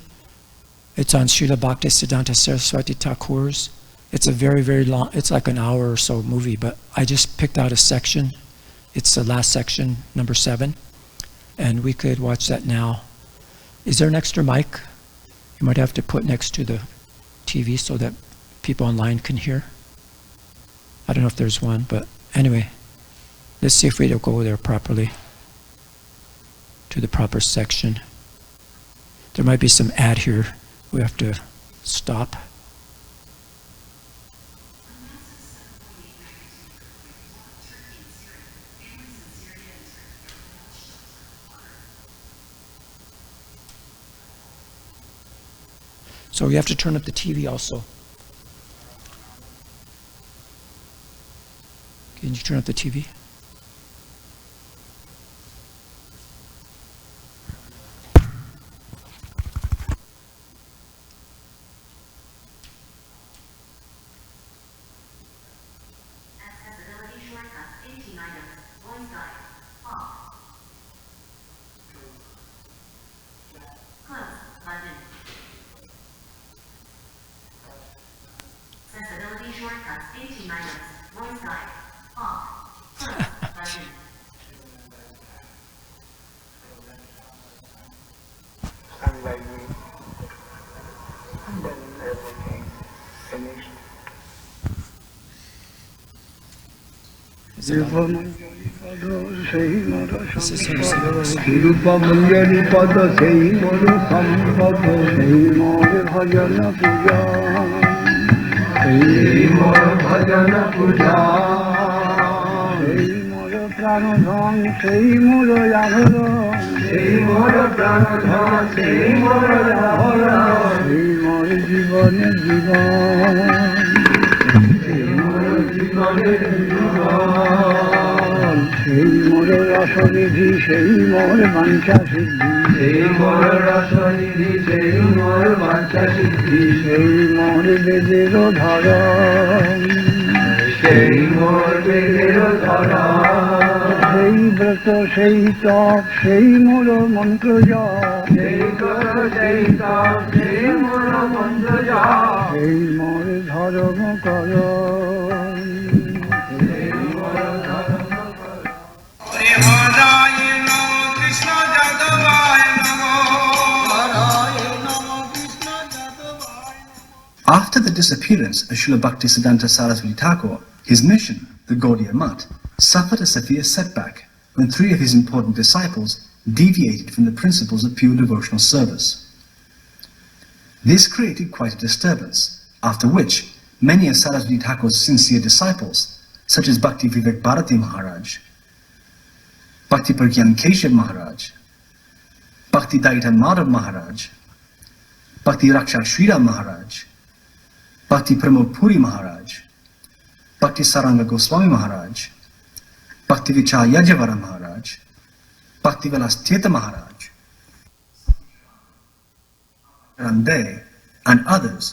It's on Srila Bhaktisiddhanta Saraswati Thakur's. It's a very, very long, it's like an hour or so movie, but I just picked out a section. It's the last section, number 7, and we could watch that now. Is there an extra mic? You might have to put next to the TV so that people online can hear. I don't know if there's one, but anyway, let's see if we'll go there properly, to the proper section. There might be some ad here. We have to stop. So you have to turn up the TV also. Can you turn up the TV?
Accessibility shortcuts, 18 items, voice guide, off. Close, button. Accessibility shortcuts, 18 items, voice guide, off. Close, button.
Sunlighting, and then everything finished.
Is it on? This is him singing this.
সেই মোর রসনিধি সেই মোর বাঞ্ছা সিদ্ধি সেই মোর রসনিধি সেই মোর বাঞ্ছা সিদ্ধি সেই মোর বেদের ধরন সেই মোর বেদের ধরন সেই ব্রত সেই তপ সেই মোর মন্ত্র জপ সেই ব্রত সেই তপ সেই মোর মন্ত্র জপ সেই মোর ধর্ম করণ
After the disappearance of Srila Bhaktisiddhanta Sarasvati Thakur, his mission, the Gaudiya Math, suffered a severe setback when 3 of his important disciples deviated from the principles of pure devotional service. This created quite a disturbance, after which many of Sarasvati Thakur's sincere disciples, such as Bhakti Vivek Bharati Maharaj, Bhakti Pragyan Keshav Maharaj, Bhakti Daita Madhav Maharaj, Bhakti Raksha Srila Maharaj, Bhakti Pramod Puri Maharaj, Bhakti Saranga Goswami Maharaj, Bhakti Vichar Yajavara Maharaj, Bhakti Vilas Tirtha Maharaj, Rande, and others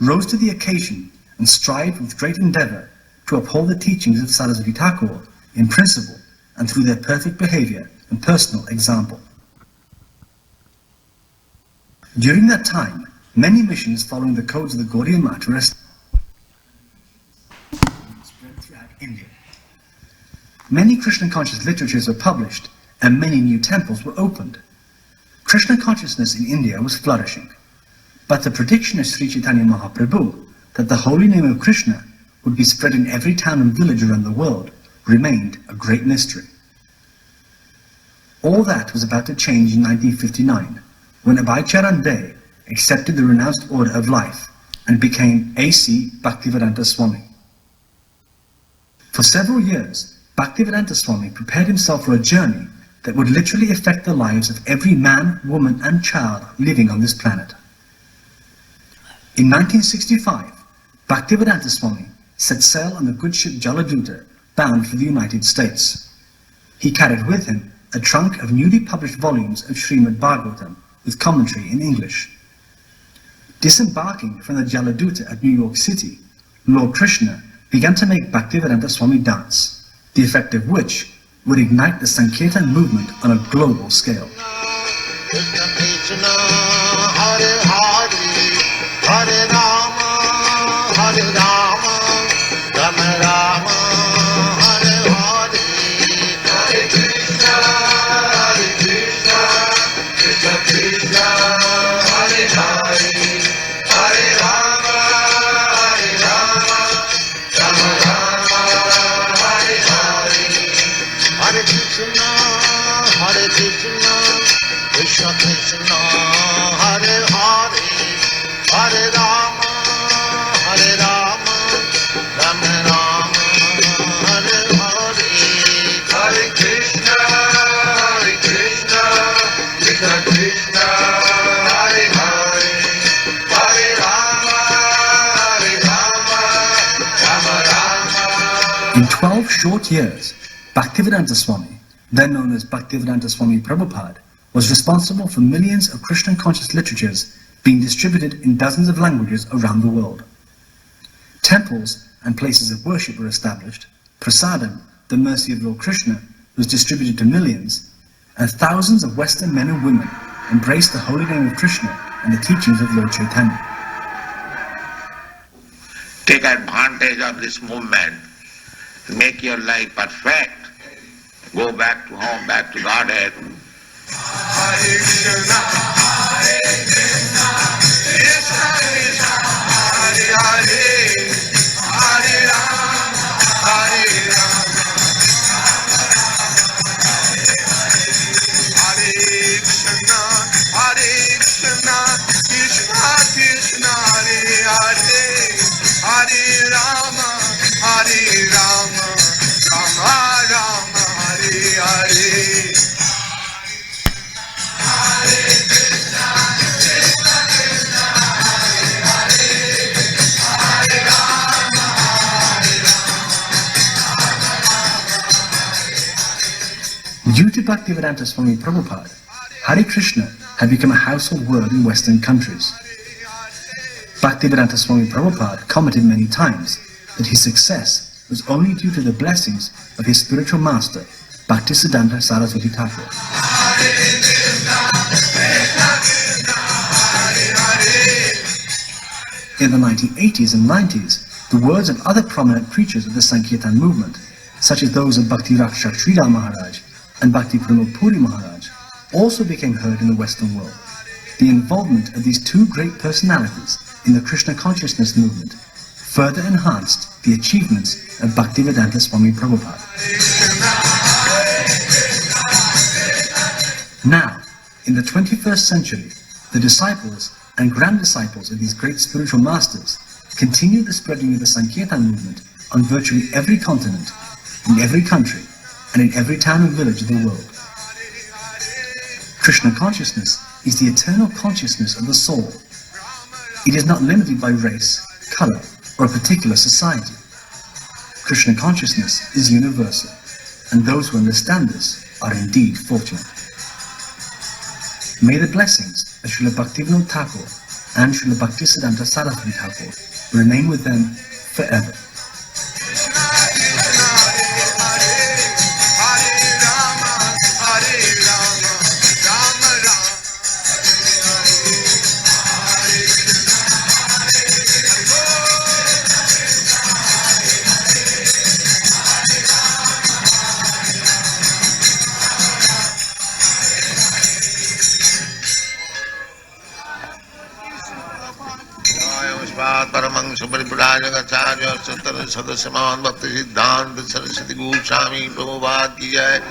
rose to the occasion and strived with great endeavor to uphold the teachings of Sarasvati Thakur in principle and through their perfect behavior and personal example. During that time, many missions following the codes of the Gaudiya Math were spread throughout India. Many Krishna conscious literatures were published and many new temples were opened. Krishna consciousness in India was flourishing, but the prediction of Sri Chaitanya Mahaprabhu that the holy name of Krishna would be spread in every town and village around the world remained a great mystery. All that was about to change in 1959 when Abhay Charan Dey accepted the renounced order of life and became A.C. Bhaktivedanta Swami. For several years, Bhaktivedanta Swami prepared himself for a journey that would literally affect the lives of every man, woman and child living on this planet. In 1965, Bhaktivedanta Swami set sail on the good ship Jaladuta bound for the United States. He carried with him a trunk of newly published volumes of Srimad Bhagavatam with commentary in English. Disembarking from the Jaladuta at New York City, Lord Krishna began to make Bhaktivedanta Swami dance, the effect of which would ignite the Sankirtan movement on a global scale.
Krishna Krishna, Hare Hare, Hare Rama, Hare Rama, Rama Rama, Hare Hare, Hare Krishna, Krishna Krishna, Hare Hare, Hare Rama, Rama Rama, Hare Hare, Hare Krishna, Krishna Krishna, Hare Hare Rama, Hare Rama, Rama Rama, Hare Hare, Hare Krishna, Krishna Krishna, Hare Hare, Hare Rama, Rama Rama.
In 12 short years, Bhaktisiddhanta Swami, then known as Bhaktisiddhanta Swami Prabhupada, was responsible for millions of Krishna conscious literatures being distributed in dozens of languages around the world. Temples and places of worship were established, prasadam, the mercy of Lord Krishna, was distributed to millions, and thousands of Western men and women embraced the holy name of Krishna and the teachings of Lord Chaitanya.
Take advantage of this movement, make your life perfect, go back to home, back to Godhead. Hare Krishna, Hare Krishna, Krishna Krishna, Hare Hare, Hare Rama, Hare Rama, Hare Krishna, Hare Krishna, Krishna Krishna, Hare Hare, Hare Rama, Hare Rama, Rama Rama, Hare Hare.
Due to Bhaktisiddhanta Swami Prabhupada, Hare Krishna had become a household word in Western countries. Bhaktisiddhanta Swami Prabhupada commented many times that his success was only due to the blessings of his spiritual master, Bhaktisiddhanta Sarasvati Thakur. In the 1980s and 90s, the words of other prominent preachers of the Sankirtan movement, such as those of Bhakti Rakshak Srila Maharaj and Bhakti Pramod Puri Maharaj, also became heard in the Western world. The involvement of these two great personalities in the Krishna consciousness movement further enhanced the achievements of Bhaktisiddhanta Swami Prabhupada. Now, in the 21st century, the disciples and grand disciples of these great spiritual masters continue the spreading of the Sankirtan movement on virtually every continent, in every country, and in every town and village of the world. Krishna consciousness is the eternal consciousness of the soul. It is not limited by race, color, or a particular society. Krishna consciousness is universal, and those who understand this are indeed fortunate. May the blessings of Srila Bhaktivinoda Thakur and Srila Bhaktisiddhanta Sarasvati Thakur remain with them forever.
Paramang Subhadipurajagacharya Sattara Sadasaman Bhaktisiddhanta Sarasvati Goswami Prabhupada Ki Jai.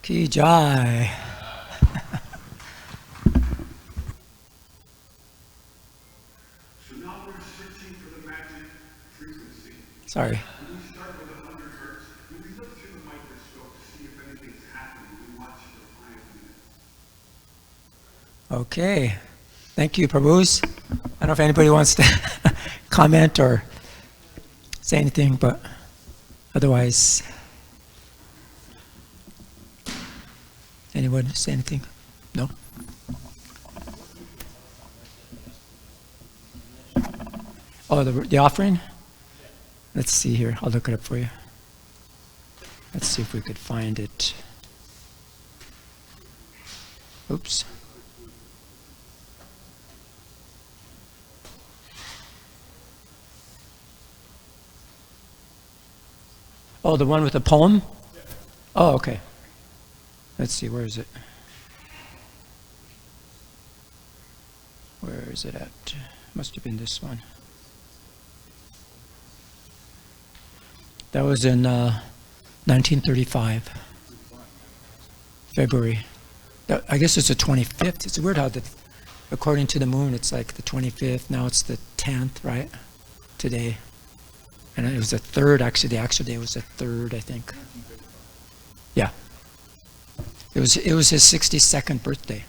Ki Jai.
So now we're searching for the magic frequency.
Sorry.
When we start with 100 hertz, when we look through the microscope to see if anything's happening, we watch for 5 minutes.
Okay. Thank you, Prabhus. I don't know if anybody wants to comment or say anything, but otherwise, anyone say anything? No? Oh, the offering? Let's see here. I'll look it up for you. Let's see if we could find it. Oops. Oh, the one with the poem? Oh, okay. Let's see, where is it? Where is it at? Must have been this one. That was in 1935, February. I guess it's the 25th. It's weird how according to the moon, it's like the 25th. Now it's the 10th, right? Today. And it was the 3rd, actually. The actual day was the 3rd, I think. Yeah. It was his 62nd birthday.